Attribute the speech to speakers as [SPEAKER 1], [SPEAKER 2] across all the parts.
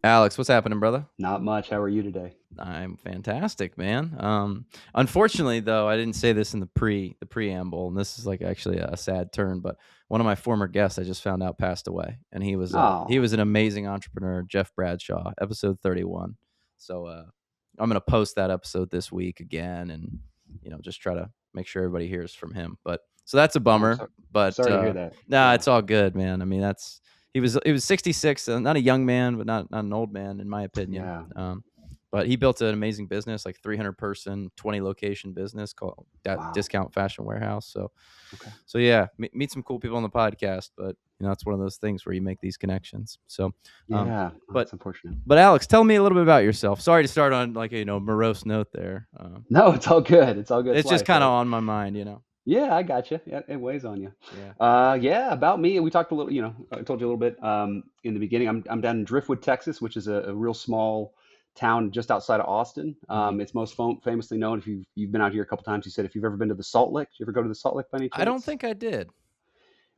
[SPEAKER 1] Alex, what's happening, brother?
[SPEAKER 2] Not much. How are you today?
[SPEAKER 1] I'm fantastic, man. Unfortunately, though, I didn't say this in the preamble, and this is like actually a sad turn. But one of my former guests, I just found out, passed away, and he
[SPEAKER 2] Oh,
[SPEAKER 1] was an amazing entrepreneur, Jeff Bradshaw, episode 31. So I'm gonna post that episode this week again, and just try to make sure everybody hears from him. But so that's a
[SPEAKER 2] I'm
[SPEAKER 1] bummer.
[SPEAKER 2] sorry.
[SPEAKER 1] But
[SPEAKER 2] Sorry to hear that.
[SPEAKER 1] nah,
[SPEAKER 2] Yeah.
[SPEAKER 1] it's all good, man. I mean, he was 66, not a young man, but not an old man, in my opinion.
[SPEAKER 2] Yeah.
[SPEAKER 1] But he built an amazing business, like 300 person, 20 location business called that
[SPEAKER 2] Wow.
[SPEAKER 1] Discount Fashion Warehouse. So,
[SPEAKER 2] Okay.
[SPEAKER 1] so yeah, meet some cool people on the podcast. But it's one of those things where you make these connections. So, um,
[SPEAKER 2] Yeah. Oh,
[SPEAKER 1] but
[SPEAKER 2] that's unfortunate.
[SPEAKER 1] but Alex, tell me a little bit about yourself. Sorry to start on like a morose note there.
[SPEAKER 2] No, it's all good. It's all good. It's
[SPEAKER 1] It's just
[SPEAKER 2] life,
[SPEAKER 1] kind of
[SPEAKER 2] right?
[SPEAKER 1] on my mind.
[SPEAKER 2] Yeah, I got you. Yeah, it weighs on you.
[SPEAKER 1] Yeah.
[SPEAKER 2] Yeah, about me. We talked a little, I told you a little bit in the beginning. I'm down in Driftwood, Texas, which is a real small town just outside of Austin.
[SPEAKER 1] hmm
[SPEAKER 2] It's most famously known, if you've been out here a couple times, you said if you've ever been to the Salt Lick. Did you ever go to the Salt Lick by any
[SPEAKER 1] I don't
[SPEAKER 2] chance?
[SPEAKER 1] think I did.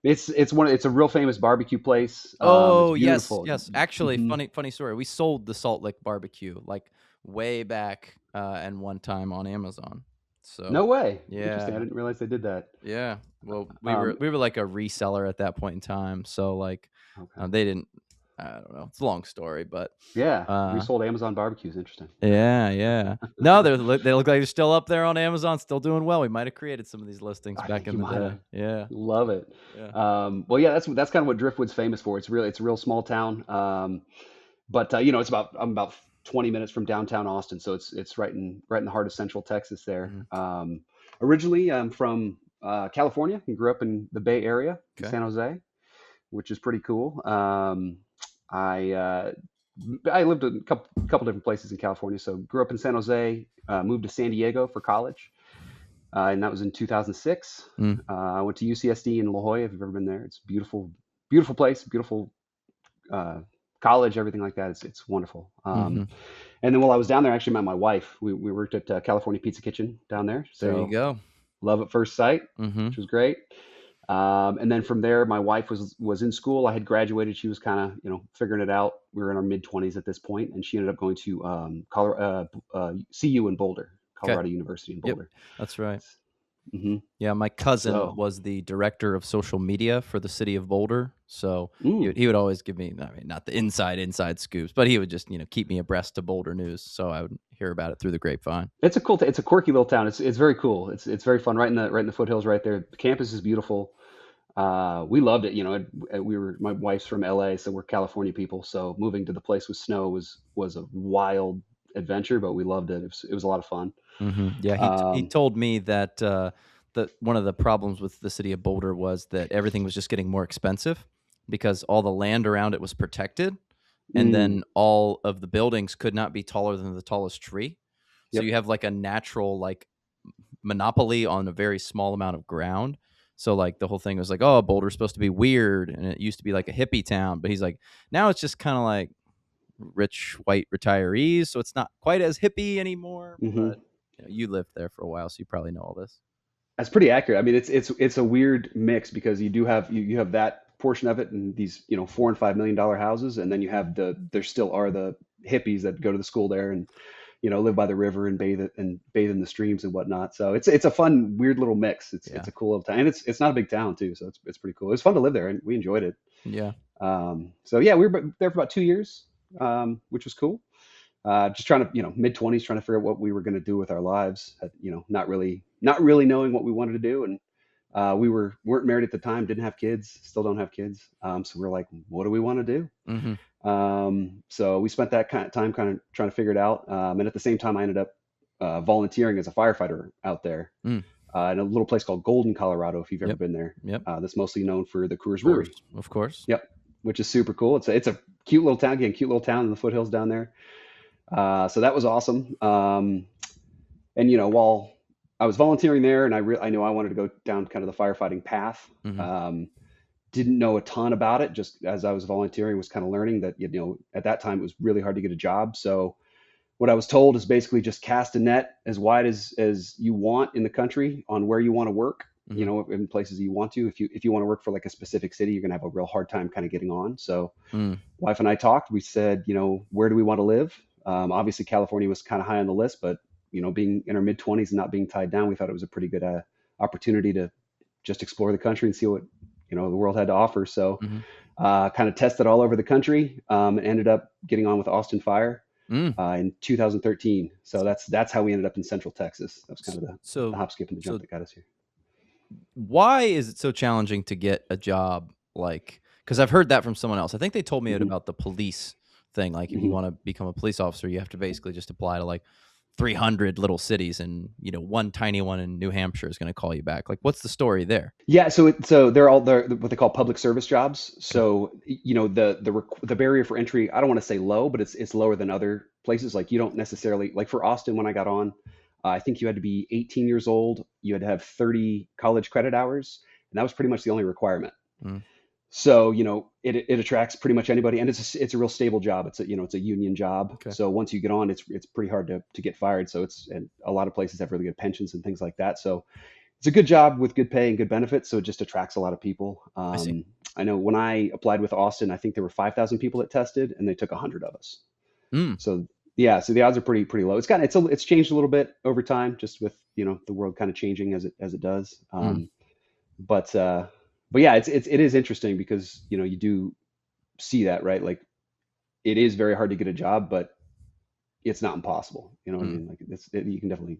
[SPEAKER 2] It's a real famous barbecue place. It's
[SPEAKER 1] Oh, yes,
[SPEAKER 2] beautiful.
[SPEAKER 1] yes. Actually,
[SPEAKER 2] Hmm.
[SPEAKER 1] funny story. We sold the Salt Lick barbecue like way back and one time on Amazon.
[SPEAKER 2] No
[SPEAKER 1] So,
[SPEAKER 2] way. Interesting. I
[SPEAKER 1] yeah.
[SPEAKER 2] didn't realize they did that.
[SPEAKER 1] Yeah. Well, we were
[SPEAKER 2] Um,
[SPEAKER 1] we were like a reseller at that point in time. So like
[SPEAKER 2] okay.
[SPEAKER 1] they didn't I don't know. It's a long story, but
[SPEAKER 2] Yeah,
[SPEAKER 1] uh
[SPEAKER 2] resold Amazon barbecues. Interesting.
[SPEAKER 1] yeah, yeah. No, they look like they're still up there on Amazon, still doing well. We might have created some of these listings
[SPEAKER 2] I
[SPEAKER 1] back
[SPEAKER 2] think
[SPEAKER 1] in
[SPEAKER 2] you
[SPEAKER 1] the
[SPEAKER 2] might
[SPEAKER 1] day.
[SPEAKER 2] have.
[SPEAKER 1] Yeah.
[SPEAKER 2] Love it.
[SPEAKER 1] Yeah.
[SPEAKER 2] Well, yeah, that's kind of what Driftwood's famous for. It's a real small town. But it's I'm about 20 minutes from downtown Austin, so it's right in the heart of Central Texas there.
[SPEAKER 1] Mhm.
[SPEAKER 2] Originally, I'm from California and grew up in the Bay Area in
[SPEAKER 1] Okay.
[SPEAKER 2] San Jose, which is pretty cool. I uh, I lived in a couple different places in California. So grew up in San Jose, moved to San Diego for college, and that was in 2006.
[SPEAKER 1] Mm.
[SPEAKER 2] I went to UCSD in La Jolla. If you've ever been there, it's beautiful, beautiful place, beautiful uh, college, everything like that. It's wonderful.
[SPEAKER 1] Mhm.
[SPEAKER 2] And then while I was down there, I actually met my wife. We worked at California Pizza Kitchen down there.
[SPEAKER 1] There you
[SPEAKER 2] So
[SPEAKER 1] go.
[SPEAKER 2] love at first sight,
[SPEAKER 1] Mhm.
[SPEAKER 2] which was great. And then from there, my wife was in school. I had graduated. She was kind of figuring it out. We were in our mid 20s at this point, and she ended up going to CU in Boulder,
[SPEAKER 1] Okay.
[SPEAKER 2] Colorado University in
[SPEAKER 1] Yep.
[SPEAKER 2] Boulder.
[SPEAKER 1] That's right.
[SPEAKER 2] Hmm.
[SPEAKER 1] Yeah, my cousin
[SPEAKER 2] So,
[SPEAKER 1] was the director of social media for the city of Boulder, so
[SPEAKER 2] mm,
[SPEAKER 1] he would always give me, I mean, not the inside scoops, but he would just, keep me abreast to Boulder news, so I would hear about it through the grapevine.
[SPEAKER 2] it's a it's a quirky little town. It's very cool. It's very fun. Right in the foothills, right there. The campus is beautiful. We loved it. My wife's from LA, so we're California people. So moving to the place with snow was a wild adventure, but we loved it. It was a lot of fun.
[SPEAKER 1] Yeah, he
[SPEAKER 2] Um,
[SPEAKER 1] told me that, that one of the problems with the city of Boulder was that everything was just getting more expensive because all the land around it was protected, and
[SPEAKER 2] mm,
[SPEAKER 1] then all of the buildings could not be taller than the tallest tree. So
[SPEAKER 2] yep.
[SPEAKER 1] you have like a natural like monopoly on a very small amount of ground. So like the whole thing was like, oh, Boulder's supposed to be weird, and it used to be like a hippie town, but he's like, now it's just kind of like rich white retirees, so it's not quite as hippie anymore.
[SPEAKER 2] Hmm.
[SPEAKER 1] But you lived there for a while, so you probably know all this.
[SPEAKER 2] That's pretty accurate. I mean, it's a weird mix because you do have you have that portion of it and these $4 and $5 million houses, and then you have there still are the hippies that go to the school there and live by the river and bathe in the streams and whatnot. So it's a fun, weird little mix. It's
[SPEAKER 1] Yeah,
[SPEAKER 2] a cool little town, and it's not a big town too, so it's pretty cool. It was fun to live there, and we enjoyed it.
[SPEAKER 1] yeah.
[SPEAKER 2] So yeah, we were there for about 2 years, which was cool. Just trying to, mid 20s, trying to figure out what we were going to do with our lives. Not really knowing what we wanted to do, and weren't married at the time, didn't have kids, still don't have kids. So we're like, what do we want to do?
[SPEAKER 1] hmm
[SPEAKER 2] So we spent that kind of time kind of trying to figure it out. And at the same time, I ended up volunteering as a firefighter out there
[SPEAKER 1] Mm,
[SPEAKER 2] in a little place called Golden, Colorado, if you've ever
[SPEAKER 1] yep,
[SPEAKER 2] been there.
[SPEAKER 1] yep.
[SPEAKER 2] That's mostly known for the Coors
[SPEAKER 1] Of course,
[SPEAKER 2] Brewery.
[SPEAKER 1] of course.
[SPEAKER 2] Yep, which is super cool. It's a cute little town, again, cute little town in the foothills down there. So that was awesome. And while I was volunteering there, and I knew I wanted to go down kind of the firefighting path.
[SPEAKER 1] hmm
[SPEAKER 2] Um, didn't know a ton about it. Just as I was volunteering, was kind of learning that at that time it was really hard to get a job. So what I was told is basically just cast a net as wide as you want in the country on where you want to work. you
[SPEAKER 1] Mm-hmm.
[SPEAKER 2] know, in places you want to. If you want to work for like a specific city, you're going to have a real hard time kind of getting on. So
[SPEAKER 1] Mm.
[SPEAKER 2] wife and I talked. We said, you know, where do we want to live? Obviously, California was kind of high on the list, but you know, being in our mid 20s and not being tied down, we thought it was a pretty good opportunity to just explore the country and see what you know the world had to offer. So
[SPEAKER 1] Mm-hmm.
[SPEAKER 2] kind of tested all over the country. And ended up getting on with Austin Fire
[SPEAKER 1] Mm.
[SPEAKER 2] in 2013. So that's how we ended up in Central Texas. That was kind of the
[SPEAKER 1] So,
[SPEAKER 2] hop, skip, and the jump
[SPEAKER 1] so
[SPEAKER 2] that got us here.
[SPEAKER 1] why is it so challenging to get a job? Like, because I've heard that from someone else. I think they told me it
[SPEAKER 2] Hmm.
[SPEAKER 1] about the police thing. Like, if you
[SPEAKER 2] Hmm.
[SPEAKER 1] want to become a police officer, you have to basically just apply to like 300 little cities, and one tiny one in New Hampshire is going to call you back. Like, what's the story there?
[SPEAKER 2] Yeah, so they're all what they call public service jobs.
[SPEAKER 1] Okay.
[SPEAKER 2] So you know the barrier for entry, I don't want to say low, but it's lower than other places. Like you don't necessarily like for Austin when I got on, I think you had to be 18 years old, you had to have 30 college credit hours, and that was pretty much the only requirement.
[SPEAKER 1] Mm.
[SPEAKER 2] So you know it attracts pretty much anybody, and it's a real stable job. It's a you know it's a union job.
[SPEAKER 1] Okay.
[SPEAKER 2] So once you get on, it's pretty hard to get fired. So it's and a lot of places have really good pensions and things like that. So it's a good job with good pay and good benefits, so it just attracts a lot of people.
[SPEAKER 1] I see.
[SPEAKER 2] I know when I applied with Austin, I think there were 5,000 people that tested, and they took 100 of us.
[SPEAKER 1] Mm.
[SPEAKER 2] So yeah, so the odds are pretty low. It's changed a little bit over time, just with you know the world kind of changing as it does.
[SPEAKER 1] Mm.
[SPEAKER 2] But but yeah, it is interesting because you know you do see that right, like it is very hard to get a job, but it's not impossible. You know what I
[SPEAKER 1] Mm.
[SPEAKER 2] mean? Like you can definitely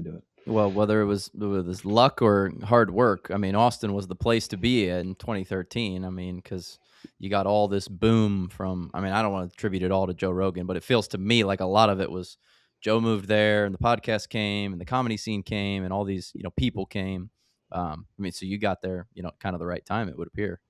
[SPEAKER 2] do it.
[SPEAKER 1] Well, whether it was with this luck or hard work, I mean, Austin was the place to be in 2013. I mean, because you got all this boom from. I mean, I don't want to attribute it all to Joe Rogan, but it feels to me like a lot of it was Joe moved there, and the podcast came, and the comedy scene came, and all these people came. I mean, so you got there, kind of the right time. It would appear.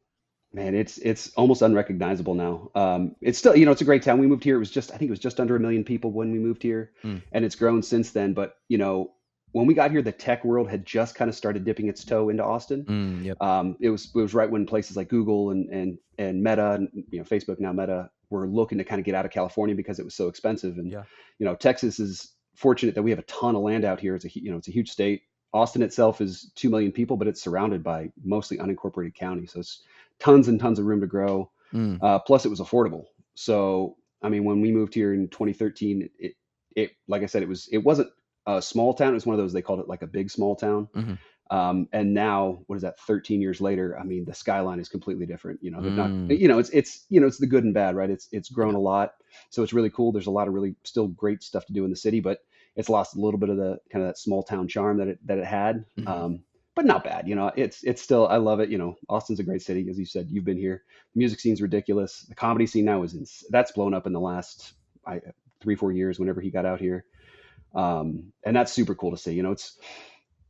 [SPEAKER 2] Man, it's almost unrecognizable now. It's still, you know, it's a great town. We moved here. It was just, I think it was just under 1 million people when we moved here,
[SPEAKER 1] Mm.
[SPEAKER 2] and it's grown since then. But you know, when we got here, the tech world had just kind of started dipping its toe into Austin.
[SPEAKER 1] Mm, yep.
[SPEAKER 2] It was right when places like Google and Meta and you know Facebook, now Meta, were looking to kind of get out of California because it was so expensive. And
[SPEAKER 1] Yeah.
[SPEAKER 2] you know, Texas is fortunate that we have a ton of land out here. It's a huge state. Austin itself is 2 million people, but it's surrounded by mostly unincorporated counties, so it's tons and tons of room to grow.
[SPEAKER 1] Mm,
[SPEAKER 2] Plus, it was affordable. So I mean, when we moved here in 2013, it like I said, it wasn't a small town. It was one of those, they called it like a big small town.
[SPEAKER 1] hmm
[SPEAKER 2] And now, what is that? 13 years later, I mean, the skyline is completely different. You know, they've not,
[SPEAKER 1] mm,
[SPEAKER 2] you know, it's the good and bad, right? It's grown
[SPEAKER 1] yeah.
[SPEAKER 2] a lot, so it's really cool. There's a lot of really still great stuff to do in the city, but it's lost a little bit of the kind of that small town charm that it had.
[SPEAKER 1] Hmm.
[SPEAKER 2] But not bad. You know, it's still, I love it. You know, Austin's a great city, as you said. You've been here. The music scene's ridiculous. The comedy scene now that's blown up in the last 3-4 years. Whenever he got out here, and that's super cool to see. You know,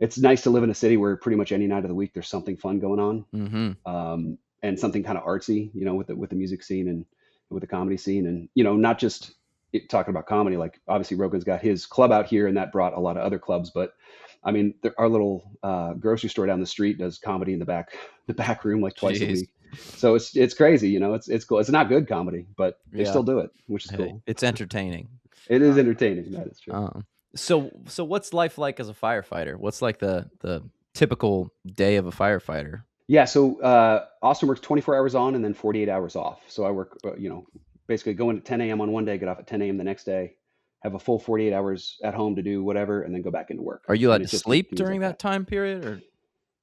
[SPEAKER 2] it's nice to live in a city where pretty much any night of the week there's something fun going on,
[SPEAKER 1] Hmm.
[SPEAKER 2] and something kind of artsy, you know, with the music scene and with the comedy scene, and you know, not just talking about comedy. Like obviously Rogan's got his club out here, and that brought a lot of other clubs. But I mean, our little grocery store down the street does comedy in the back room like twice a
[SPEAKER 1] Jeez.
[SPEAKER 2] week. So it's crazy, you know. It's cool. It's not good comedy, but they
[SPEAKER 1] Yeah.
[SPEAKER 2] still do it, which is
[SPEAKER 1] Hey,
[SPEAKER 2] cool.
[SPEAKER 1] it's entertaining.
[SPEAKER 2] It is entertaining. That is true.
[SPEAKER 1] So what's life like as a firefighter? What's like the typical day of a firefighter?
[SPEAKER 2] Yeah, so Austin works 24 hours on and then 48 hours off. So I work, you know, basically go in at 10 a.m. on one day, get off at 10 a.m. the next day, have a full 48 hours at home to do whatever, and then go back into work.
[SPEAKER 1] Are you
[SPEAKER 2] And
[SPEAKER 1] allowed to
[SPEAKER 2] it's just
[SPEAKER 1] sleep
[SPEAKER 2] convenes
[SPEAKER 1] during
[SPEAKER 2] like
[SPEAKER 1] that
[SPEAKER 2] that.
[SPEAKER 1] time period, or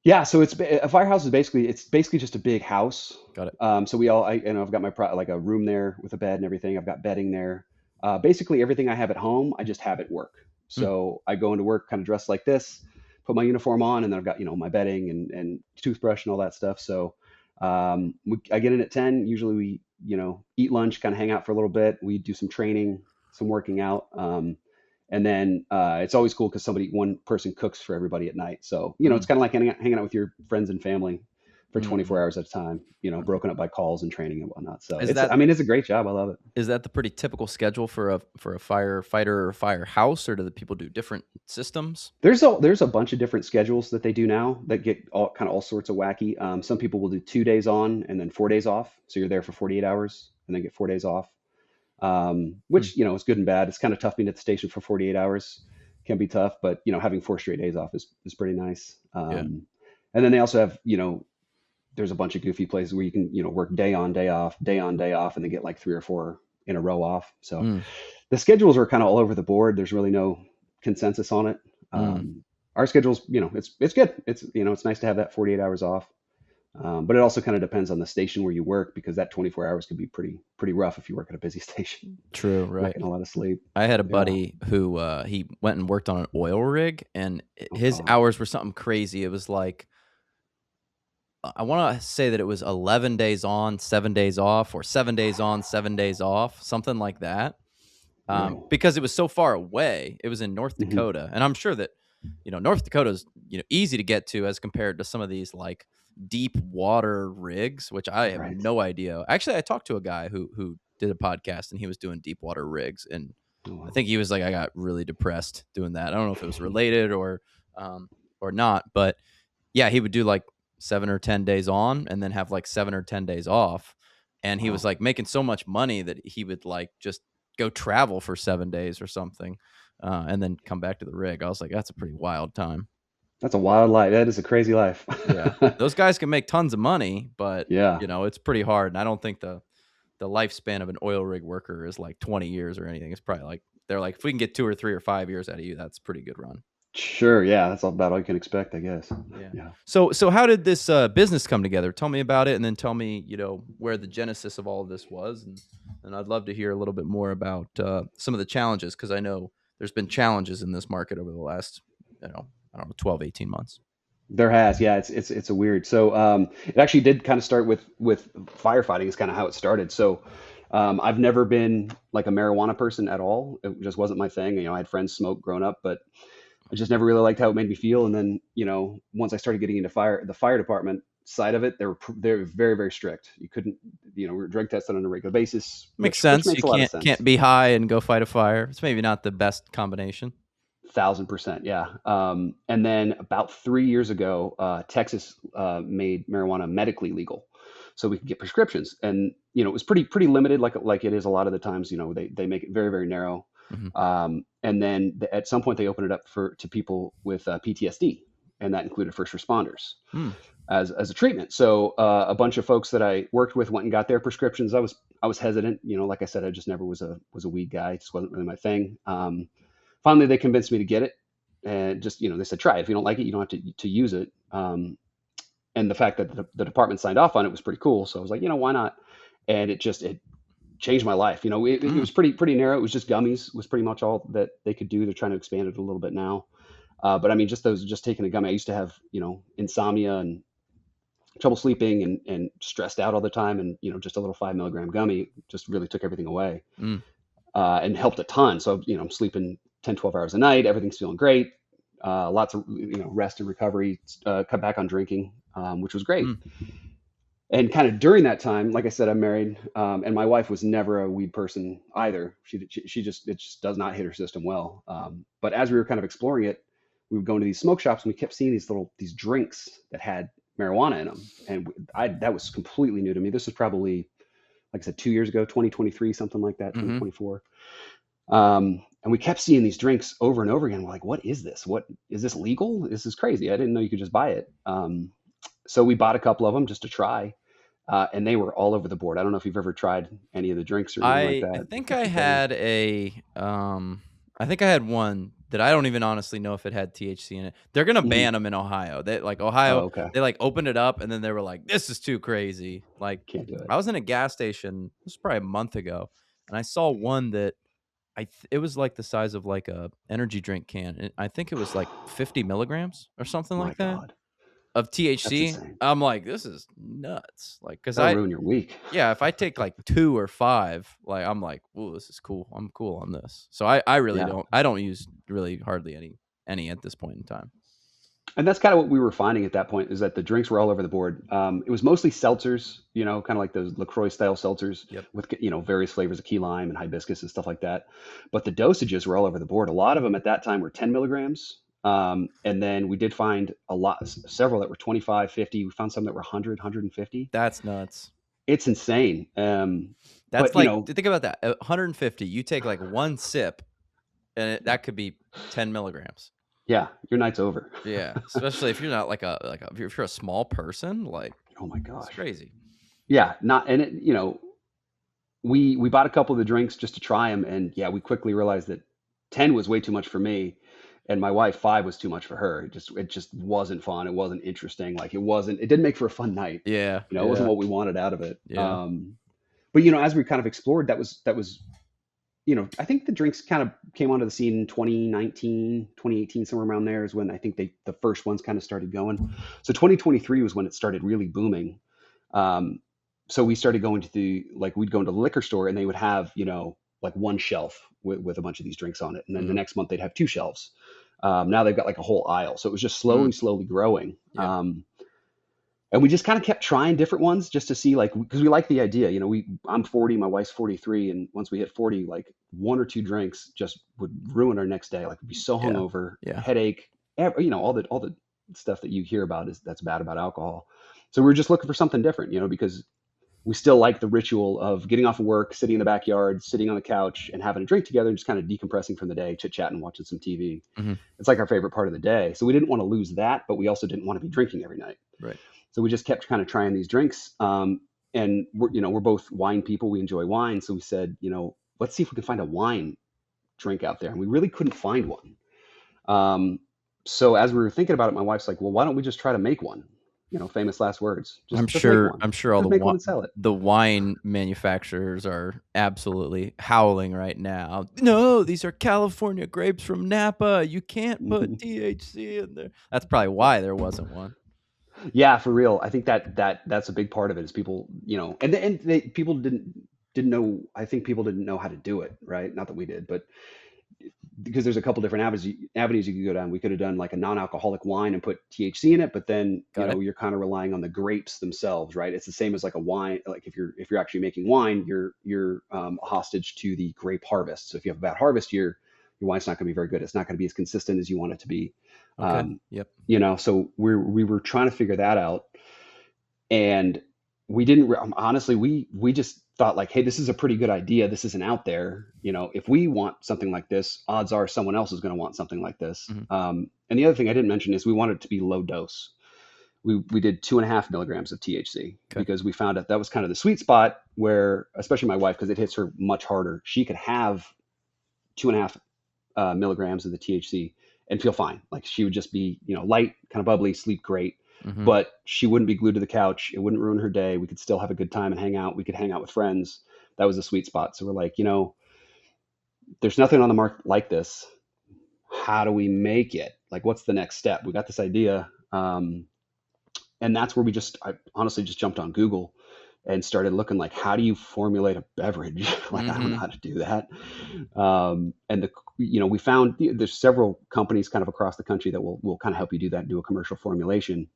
[SPEAKER 2] Yeah, so a firehouse is basically just a big house.
[SPEAKER 1] got it?
[SPEAKER 2] So I've got like a room there with a bed and everything. I've got bedding there. Basically everything I have at home, I just have at work.
[SPEAKER 1] Mm,
[SPEAKER 2] So I go into work kind of dressed like this, put my uniform on, and then I've got, you know, my bedding and toothbrush and all that stuff. So I get in at 10. Usually we, you know, eat lunch, kind of hang out for a little bit. We do some training, some working out. And then it's always cool because one person cooks for everybody at night. So, you know, it's
[SPEAKER 1] mm,
[SPEAKER 2] kind of like hanging out with your friends and family for 24
[SPEAKER 1] mm.
[SPEAKER 2] hours at a time, you know, broken up by calls and training and whatnot. So
[SPEAKER 1] Is
[SPEAKER 2] I
[SPEAKER 1] that
[SPEAKER 2] mean, it's a great job. I love it.
[SPEAKER 1] is that the pretty typical schedule for a firefighter or a firehouse, or do the people do different systems?
[SPEAKER 2] There's a bunch of different schedules that they do now that get all sorts of wacky. Some people will do 2 days on and then 4 days off. So you're there for 48 hours and then get 4 days off,
[SPEAKER 1] Hmm.
[SPEAKER 2] which, you know, is good and bad. It's kind of tough being at the station for 48 hours. can be tough, but having 4 straight days off is pretty nice.
[SPEAKER 1] Yeah.
[SPEAKER 2] And then they also have, there's a bunch of goofy places where you can, work day on, day off, day on, day off, and then get like 3 or 4 in a row off. So
[SPEAKER 1] Mm,
[SPEAKER 2] the schedules are kind of all over the board. There's really no consensus on it.
[SPEAKER 1] mm.
[SPEAKER 2] Our schedule's, it's good. It's nice to have that 48 hours off. But it also kind of depends on the station where you work, because that 24 hours can be pretty rough if you work at a busy station.
[SPEAKER 1] True.
[SPEAKER 2] Not
[SPEAKER 1] Right.
[SPEAKER 2] getting a lot of sleep.
[SPEAKER 1] I had a
[SPEAKER 2] Yeah.
[SPEAKER 1] buddy who he went and worked on an oil rig, and
[SPEAKER 2] Oh
[SPEAKER 1] his
[SPEAKER 2] God.
[SPEAKER 1] hours were something crazy. It was like, I want to say that it was 11 days on, 7 days off, or 7 days on, 7 days off, something like that.
[SPEAKER 2] Brutal.
[SPEAKER 1] Because it was so far away. It was in North
[SPEAKER 2] Hmm.
[SPEAKER 1] Dakota, and I'm sure that North Dakota is easy to get to as compared to some of these like deep water rigs, which I have
[SPEAKER 2] Right.
[SPEAKER 1] no idea. Actually, I talked to a guy who did a podcast, and he was doing deep water rigs, and
[SPEAKER 2] Oh,
[SPEAKER 1] I
[SPEAKER 2] wow.
[SPEAKER 1] think he was like, I got really depressed doing that. I don't know if it was related um, or not, but yeah, he would do like 7 or 10 days on, and then have like 7 or 10 days off. And he was
[SPEAKER 2] Wow.
[SPEAKER 1] like making so much money that he would like just go travel for 7 days or something, and then come back to the rig. I was like, that's a pretty wild time.
[SPEAKER 2] That's a wild life. That is a crazy life.
[SPEAKER 1] Yeah. Those guys can make tons of money, but
[SPEAKER 2] Yeah.
[SPEAKER 1] it's pretty hard. And I don't think the lifespan of an oil rig worker is like 20 years or anything. It's probably like, they're like, if we can get 2 or 3 or 5 years out of you, that's a pretty good run.
[SPEAKER 2] Sure. Yeah. That's about all you can expect, I guess.
[SPEAKER 1] Yeah.
[SPEAKER 2] Yeah.
[SPEAKER 1] So how did this business come together? Tell me about it, and then tell me, where the genesis of all of this was, and I'd love to hear a little bit more about some of the challenges, because I know there's been challenges in this market over the last, I don't know, 12, 18 months.
[SPEAKER 2] There has, yeah, it's a weird. So it actually did kind of start with firefighting is kind of how it started. So I've never been like a marijuana person at all. It just wasn't my thing. I had friends smoke growing up, but I just never really liked how it made me feel. And then once I started getting into the fire department side of it, they're very very strict. You couldn't, we were drug tested on a regular basis,
[SPEAKER 1] Makes
[SPEAKER 2] which
[SPEAKER 1] sense. You
[SPEAKER 2] makes a lot of
[SPEAKER 1] can't
[SPEAKER 2] sense.
[SPEAKER 1] be high and go fight a fire. It's maybe not the best combination.
[SPEAKER 2] 1,000%, yeah. And then about 3 years ago, Texas made marijuana medically legal, so we could get prescriptions. And it was pretty limited, like it is a lot of the times. They make it very very narrow.
[SPEAKER 1] Hmm.
[SPEAKER 2] And then at some point they opened it up to people with PTSD, and that included first responders
[SPEAKER 1] Hmm.
[SPEAKER 2] as a treatment. So a bunch of folks that I worked with went and got their prescriptions. I was hesitant, like I said, I just never was a weed guy. It just wasn't really my thing. Finally, they convinced me to get it, and just they said, try it. If you don't like it, you don't have to use it. And the fact that the department signed off on it was pretty cool. So I was like, why not? And it changed my life. It
[SPEAKER 1] Mm.
[SPEAKER 2] was pretty narrow. It was just gummies was pretty much all that they could do. They're trying to expand it a little bit now. But I mean, just taking a gummy. I used to have insomnia and trouble sleeping and stressed out all the time, and just a little 5 milligram gummy just really took everything away,
[SPEAKER 1] Mm.
[SPEAKER 2] and helped a ton. So I'm sleeping 10, 12 hours a night. Everything's feeling great. Lots of rest and recovery. Cut back on drinking, which was great.
[SPEAKER 1] Mm.
[SPEAKER 2] And kind of during that time, like I said, I'm married, and my wife was never a weed person either. She just it just does not hit her system well. But as we were kind of exploring it, we would go into these smoke shops, and we kept seeing these drinks that had marijuana in them, and that was completely new to me. This was probably, like I said, 2 years ago, 2023, something like that,
[SPEAKER 1] Hmm.
[SPEAKER 2] 2024. And we kept seeing these drinks over and over again. We're like, what is this? What is this legal? This is crazy. I didn't know you could just buy it. So we bought a couple of them just to try, and they were all over the board. I don't know if you've ever tried any of the drinks or anything like
[SPEAKER 1] I
[SPEAKER 2] that.
[SPEAKER 1] think
[SPEAKER 2] The
[SPEAKER 1] I
[SPEAKER 2] flavors.
[SPEAKER 1] had I think I had one that I don't even honestly know if it had THC in it. They're gonna
[SPEAKER 2] Hmm.
[SPEAKER 1] ban them in Ohio. Ohio,
[SPEAKER 2] Oh, okay.
[SPEAKER 1] they like opened it up, and then they were like, "This is too crazy." Like,
[SPEAKER 2] Can't do it.
[SPEAKER 1] I was in a gas station. This was probably a month ago, and I saw one that it was like the size of like a energy drink can. And I think it was like 50 milligrams or something
[SPEAKER 2] My
[SPEAKER 1] like that
[SPEAKER 2] God,
[SPEAKER 1] of
[SPEAKER 2] that's
[SPEAKER 1] THC.
[SPEAKER 2] insane.
[SPEAKER 1] I'm like, this is nuts. Like, cause
[SPEAKER 2] That'll ruin your week.
[SPEAKER 1] yeah, if I take like 2 or 5, like, I'm like, "Ooh, this is cool. I'm cool on this." So I really
[SPEAKER 2] Yeah.
[SPEAKER 1] don't use really hardly any at this point in time.
[SPEAKER 2] And that's kind of what we were finding at that point, is that the drinks were all over the board. It was mostly seltzers, kind of like those LaCroix style seltzers
[SPEAKER 1] Yep.
[SPEAKER 2] with, various flavors of key lime and hibiscus and stuff like that. But the dosages were all over the board. A lot of them at that time were 10 milligrams. And then we did find several that were 25, 50. We found some that were 100, 150.
[SPEAKER 1] That's nuts.
[SPEAKER 2] It's insane.
[SPEAKER 1] That's
[SPEAKER 2] But,
[SPEAKER 1] like, think about that. 150, you take like one sip, and that could be 10 milligrams.
[SPEAKER 2] Yeah, your night's over.
[SPEAKER 1] Yeah, especially if you're not if you're a small person, like
[SPEAKER 2] Oh my
[SPEAKER 1] it's
[SPEAKER 2] gosh.
[SPEAKER 1] crazy.
[SPEAKER 2] Yeah, not and it, we bought a couple of the drinks just to try them, and yeah, we quickly realized that 10 was way too much for me, and my wife 5 was too much for her. It just wasn't fun. It wasn't interesting. Like it didn't make for a fun night.
[SPEAKER 1] Yeah,
[SPEAKER 2] It wasn't
[SPEAKER 1] yeah,
[SPEAKER 2] what we wanted out of it.
[SPEAKER 1] yeah.
[SPEAKER 2] But as we kind of explored, that was I think the drinks kind of came onto the scene in 2019, 2018, somewhere around there is when I think the first ones kind of started going. So 2023 was when it started really booming. Um, so we started going to we'd go into the liquor store and they would have, like one shelf with a bunch of these drinks on it. And then the
[SPEAKER 1] Hmm.
[SPEAKER 2] next month they'd have two shelves. Now they've got like a whole aisle. So it was just
[SPEAKER 1] Mm,
[SPEAKER 2] slowly growing.
[SPEAKER 1] yeah,
[SPEAKER 2] And we just kind of kept trying different ones just to see, like, because we like the idea. I'm 40, my wife's 43, and once we hit 40, like one or two drinks just would ruin our next day. Like we'd be so
[SPEAKER 1] yeah,
[SPEAKER 2] hungover,
[SPEAKER 1] yeah.
[SPEAKER 2] headache, all the stuff that you hear about is that's bad about alcohol. So we were just looking for something different, because we still like the ritual of getting off of work, sitting in the backyard, sitting on the couch, and having a drink together, and just kind of decompressing from the day, chit chatting, watching some TV.
[SPEAKER 1] Hmm.
[SPEAKER 2] It's like our favorite part of the day. So we didn't want to lose that, but we also didn't want to be drinking every night.
[SPEAKER 1] Right.
[SPEAKER 2] So we just kept kind of trying these drinks. And we're both wine people. We enjoy wine. So we said, let's see if we can find a wine drink out there. And we really couldn't find one. Um, so as we were thinking about it, my wife's like, well, why don't we just try to make one? Famous last words.
[SPEAKER 1] I'm
[SPEAKER 2] Just make
[SPEAKER 1] sure.
[SPEAKER 2] one.
[SPEAKER 1] I'm sure all
[SPEAKER 2] Just make one and sell it.
[SPEAKER 1] the wine manufacturers are absolutely howling right now. No, these are California grapes from Napa. You can't put THC in there. That's probably why there wasn't one.
[SPEAKER 2] Yeah, for real. I think that's a big part of it is people, people didn't know. I think people didn't know how to do it, right? Not that we did, but because there's a couple different avenues you could go down. We could have done like a non-alcoholic wine and put THC in it, but then
[SPEAKER 1] Got it.
[SPEAKER 2] you're kind of relying on the grapes themselves, right? It's the same as like a wine. Like if you're actually making wine, you're hostage to the grape harvest. So if you have a bad harvest year, your wine's not going to be very good. It's not going to be as consistent as you want it to be.
[SPEAKER 1] Okay.
[SPEAKER 2] Um,
[SPEAKER 1] Yep.
[SPEAKER 2] so we were trying to figure that out, and we didn't honestly we just thought like, hey, this is a pretty good idea, this isn't out there. If we want something like this, odds are someone else is going to want something like this.
[SPEAKER 1] Hmm.
[SPEAKER 2] And the other thing I didn't mention is we wanted it to be low dose. We did 2.5 milligrams of THC
[SPEAKER 1] Okay.
[SPEAKER 2] because we found that was kind of the sweet spot where, especially my wife, because it hits her much harder, she could have 2.5 milligrams of the THC and feel fine. Like she would just be, light, kind of bubbly, sleep great,
[SPEAKER 1] Hmm.
[SPEAKER 2] but she wouldn't be glued to the couch. It wouldn't ruin her day. We could still have a good time and hang out. We could hang out with friends. That was the sweet spot. So we're like, there's nothing on the market like this. How do we make it? Like, what's the next step? We got this idea. And that's where I honestly just jumped on Google and started looking like, how do you formulate a beverage? Like, I don't know
[SPEAKER 1] Hmm.
[SPEAKER 2] how to do that. And we found there's several companies kind of across the country that will kind of help you do that and do a commercial formulation.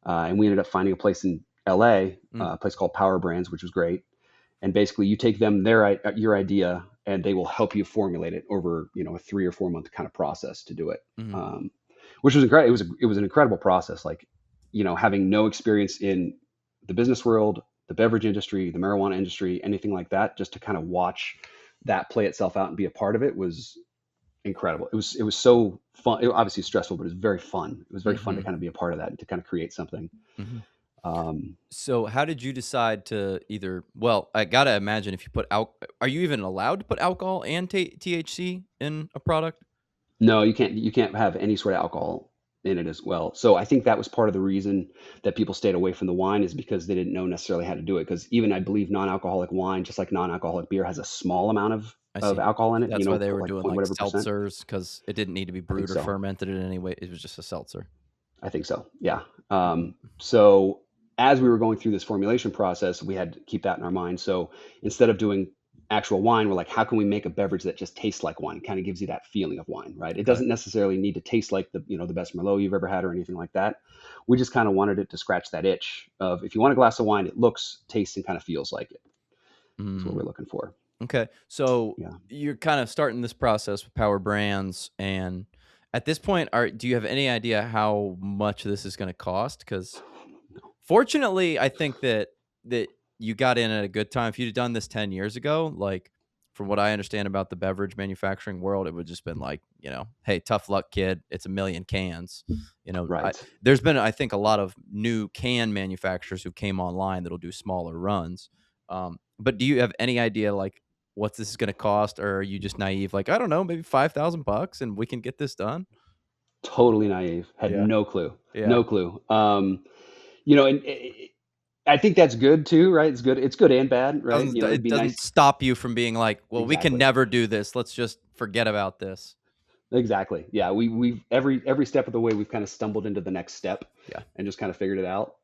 [SPEAKER 2] And we ended up finding a place in LA,
[SPEAKER 1] Mm.
[SPEAKER 2] a place called Power Brands, which was great. And basically you take them your idea and they will help you formulate it over, a 3 or 4 month kind of process to do it.
[SPEAKER 1] Hmm.
[SPEAKER 2] Um, which was incredible. It was an incredible process. Like, having no experience in the business world, the beverage industry, the marijuana industry, anything like that, just to kind of watch that play itself out and be a part of it was incredible. It was so fun. It was obviously stressful, but it was very fun. It was very fun to
[SPEAKER 1] Hmm.
[SPEAKER 2] kind of be a part of that and to kind of create something.
[SPEAKER 1] Hmm.
[SPEAKER 2] Um,
[SPEAKER 1] So, how did you decide to either? Well, I gotta imagine if you put are you even allowed to put alcohol and THC in a product?
[SPEAKER 2] no, you can't have any sort of alcohol in it as well. So I think that was part of the reason that people stayed away from the wine is because they didn't know necessarily how to do it. Because even I believe non-alcoholic wine, just like non-alcoholic beer, has a small amount
[SPEAKER 1] I
[SPEAKER 2] of
[SPEAKER 1] see.
[SPEAKER 2] alcohol in
[SPEAKER 1] So
[SPEAKER 2] it.
[SPEAKER 1] that's why they were
[SPEAKER 2] Like
[SPEAKER 1] doing
[SPEAKER 2] point
[SPEAKER 1] like
[SPEAKER 2] whatever percent.
[SPEAKER 1] seltzers because it didn't need to be
[SPEAKER 2] I think
[SPEAKER 1] brewed or
[SPEAKER 2] so.
[SPEAKER 1] fermented in any way. It was just a seltzer.
[SPEAKER 2] I think so. Yeah. So as we were going through this formulation process, we had to keep that in our mind. So instead of doing actual wine, we're like, how can we make a beverage that just tastes like wine? It kind of gives you that feeling of wine, right? It
[SPEAKER 1] Got it.
[SPEAKER 2] doesn't necessarily need to taste like the best Merlot you've ever had or anything like that. We just kind of wanted it to scratch that itch of if you want a glass of wine, it looks, tastes, and kind of feels like it. That's what
[SPEAKER 1] Mm,
[SPEAKER 2] we're looking for.
[SPEAKER 1] okay. So
[SPEAKER 2] Yeah.
[SPEAKER 1] you're kind of starting this process with Power Brands, and at this point, do you have any idea how much this is going to cost? Because fortunately, I think that you got in at a good time. If you'd have done this 10 years ago, like from what I understand about the beverage manufacturing world, it would just been like, hey, tough luck, kid. It's a million cans.
[SPEAKER 2] Right.
[SPEAKER 1] There's been, I think, a lot of new can manufacturers who came online that'll do smaller runs. But do you have any idea like what this is going to cost, or are you just naive? Like, I don't know, maybe $5,000 and we can get this done.
[SPEAKER 2] Totally naive. Had
[SPEAKER 1] Yeah.
[SPEAKER 2] no clue.
[SPEAKER 1] Yeah.
[SPEAKER 2] No clue. And I think that's good too, right? It's good. It's good and bad, right? It'd
[SPEAKER 1] It
[SPEAKER 2] be
[SPEAKER 1] doesn't
[SPEAKER 2] nice.
[SPEAKER 1] stop you from being like, well, we can
[SPEAKER 2] Exactly.
[SPEAKER 1] never do this. Let's just forget about this.
[SPEAKER 2] Exactly. Yeah. We've every step of the way, we've kind of stumbled into the next step
[SPEAKER 1] Yeah.
[SPEAKER 2] and just kind of figured it out,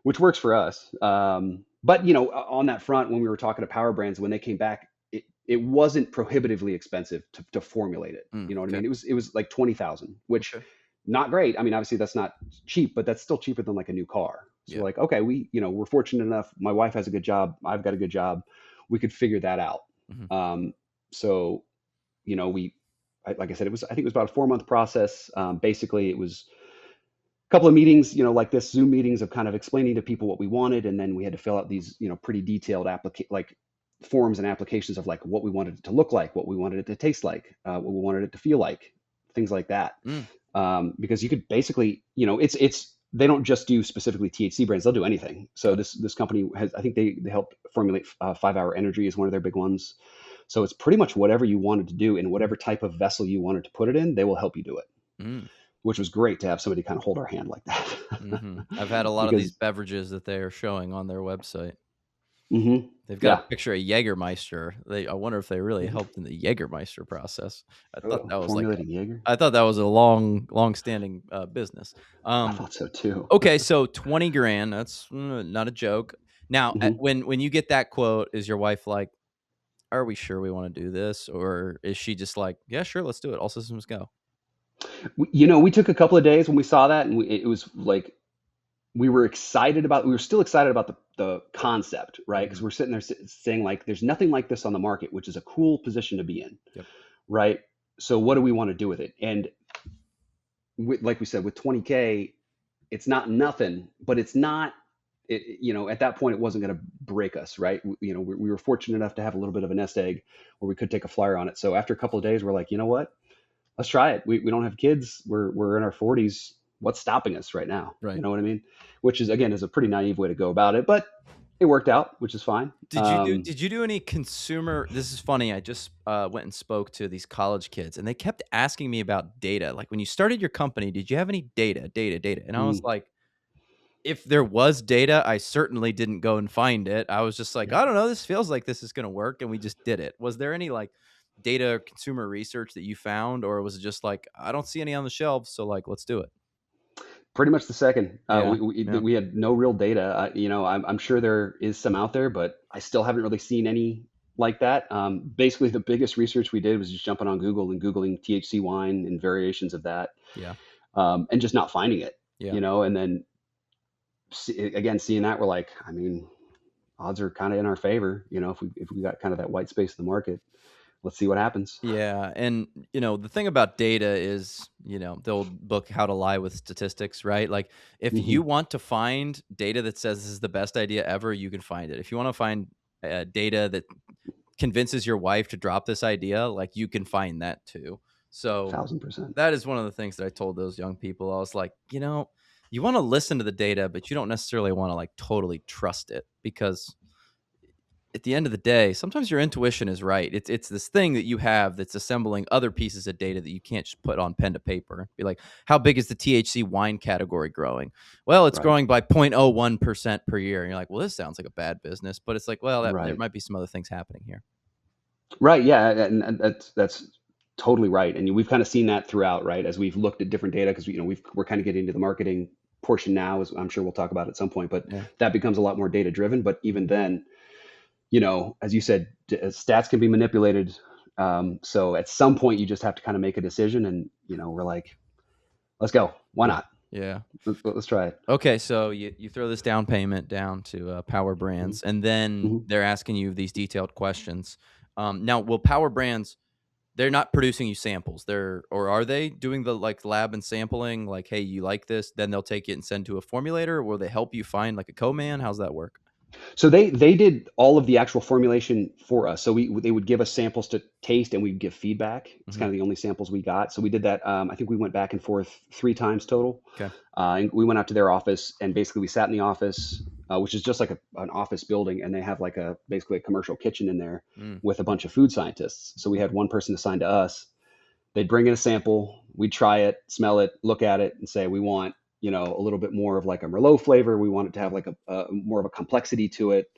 [SPEAKER 2] which works for us. But on that front, when we were talking to power brands, when they came back, it wasn't prohibitively expensive to formulate it. You know what I
[SPEAKER 1] Okay.
[SPEAKER 2] mean? It was like 20,000, which
[SPEAKER 1] Okay.
[SPEAKER 2] not great. I mean, obviously that's not cheap, but that's still cheaper than like a new car. So
[SPEAKER 1] Yeah.
[SPEAKER 2] we're like, okay, we're fortunate enough. My wife has a good job. I've got a good job. We could figure that out.
[SPEAKER 1] Mhm.
[SPEAKER 2] So, like I said, I think it was about a 4-month process. Basically it was a couple of meetings, like this Zoom meetings of kind of explaining to people what we wanted. And then we had to fill out these, pretty detailed like forms and applications of like what we wanted it to look like, what we wanted it to taste like, what we wanted it to feel like, things like that.
[SPEAKER 1] Mm.
[SPEAKER 2] Because you could basically, it's they don't just do specifically THC brands; they'll do anything. So this company has, I think they helped formulate 5-Hour Energy is one of their big ones. So it's pretty much whatever you wanted to do in whatever type of vessel you wanted to put it in, they will help you do it.
[SPEAKER 1] Mm.
[SPEAKER 2] Which was great to have somebody kind of hold our hand like that.
[SPEAKER 1] I've had a lot of these
[SPEAKER 2] Because
[SPEAKER 1] beverages that they are showing on their website. They've got a
[SPEAKER 2] yeah,
[SPEAKER 1] picture of Jägermeister. I wonder if they really helped in the Jägermeister process. I thought
[SPEAKER 2] oh,
[SPEAKER 1] that was like
[SPEAKER 2] formulating Jaeger.
[SPEAKER 1] I thought that was a long-standing business.
[SPEAKER 2] I thought so too.
[SPEAKER 1] Okay, so 20 grand, that's not a joke. Now,
[SPEAKER 2] hmm
[SPEAKER 1] when you get that quote, is your wife like, "Are we sure we want to do this?" Or is she just like, "Yeah, sure, let's do it. All systems go."
[SPEAKER 2] we took a couple of days when we saw that, and it was like we were still excited about the concept, right? Because
[SPEAKER 1] Mhm.
[SPEAKER 2] we're sitting there saying like, there's nothing like this on the market, which is a cool position to be in,
[SPEAKER 1] Yep.
[SPEAKER 2] right? So what do we want to do with it? And like we said, with 20K, it's not nothing, but it's not. At that point, it wasn't going to break us, right? We were fortunate enough to have a little bit of a nest egg where we could take a flyer on it. So after a couple of days, we're like, you know what? Let's try it. We don't have kids. We're in our 40s. What's stopping us right now? You
[SPEAKER 1] Right.
[SPEAKER 2] know what I mean? Which is, again, is a pretty naive way to go about it, but it worked out, which is fine.
[SPEAKER 1] Did you do any consumer this is funny, I just, went and spoke to these college kids, and they kept asking me about data, like, "When you started your company, did you have any data?" And I was
[SPEAKER 2] mm,
[SPEAKER 1] like, if there was data, I certainly didn't go and find it. I was just like,
[SPEAKER 2] yeah.
[SPEAKER 1] "I don't know, this feels like this is gonna work," and we just did it. Was there any, like, data or consumer research that you found, or was it just like, "I don't see any on the shelves, so, like, let's do it?"
[SPEAKER 2] Pretty much the second.
[SPEAKER 1] Yeah, yeah,
[SPEAKER 2] We had no real data. I'm sure there is some out there, but I still haven't really seen any like that. Basically, the biggest research we did was just jumping on Google and Googling THC wine and variations of that,
[SPEAKER 1] yeah,
[SPEAKER 2] and just not finding it.
[SPEAKER 1] yeah.
[SPEAKER 2] And then again, seeing that, we're like, I mean, odds are kind of in our favor. If we got kind of that white space in the market, let's see what happens.
[SPEAKER 1] Yeah, and the thing about data is, the old book How to Lie with Statistics, right? Like if you
[SPEAKER 2] hmm
[SPEAKER 1] want to find data that says this is the best idea ever, you can find it. If you want to find data that convinces your wife to drop this idea, like you can find that too. So
[SPEAKER 2] 1,000%.
[SPEAKER 1] that is one of the things that I told those young people. I was like, you want to listen to the data, but you don't necessarily want to like totally trust it because at the end of the day, sometimes your intuition is right. It's this thing that you have that's assembling other pieces of data that you can't just put on pen to paper. Be like, how big is the THC wine category growing? Well, it's
[SPEAKER 2] Right.
[SPEAKER 1] growing by 0.01% per year. And you're like, well, this sounds like a bad business, but it's like, well, there
[SPEAKER 2] Right.
[SPEAKER 1] might be some other things happening here.
[SPEAKER 2] Right. Yeah. And that's totally right. And we've kind of seen that throughout, right? As we've looked at different data, because we're kind of getting into the marketing portion now, as I'm sure we'll talk about at some point, but
[SPEAKER 1] Yeah.
[SPEAKER 2] that becomes a lot more data driven. But even then, as you said, stats can be manipulated. So at some point, you just have to kind of make a decision, and we're like, let's go. Why
[SPEAKER 1] Yeah.
[SPEAKER 2] not?
[SPEAKER 1] Yeah.
[SPEAKER 2] Let's try it.
[SPEAKER 1] Okay, so you throw this down payment down to Power Brands, and then
[SPEAKER 2] hmm
[SPEAKER 1] they're asking you these detailed questions. Now, will Power Brands? They're not producing you samples. Or are they doing the like lab and sampling? Like, hey, you like this? Then they'll take it and send to a formulator. Or will they help you find like a co-man? How's that work?
[SPEAKER 2] So they did all of the actual formulation for us. So they would give us samples to taste, and we'd give feedback. It's
[SPEAKER 1] Hmm.
[SPEAKER 2] kind of the only samples we got. So we did that. I think we went back and forth 3 times total.
[SPEAKER 1] Okay.
[SPEAKER 2] And we went out to their office, and basically we sat in the office, which is just like an office building, and they have like basically a commercial kitchen in there
[SPEAKER 1] Mm.
[SPEAKER 2] with a bunch of food scientists. So we had one person assigned to us. They'd bring in a sample, we'd try it, smell it, look at it, and say we want, a little bit more of like a Merlot flavor. We want it to have like a more of a complexity to it.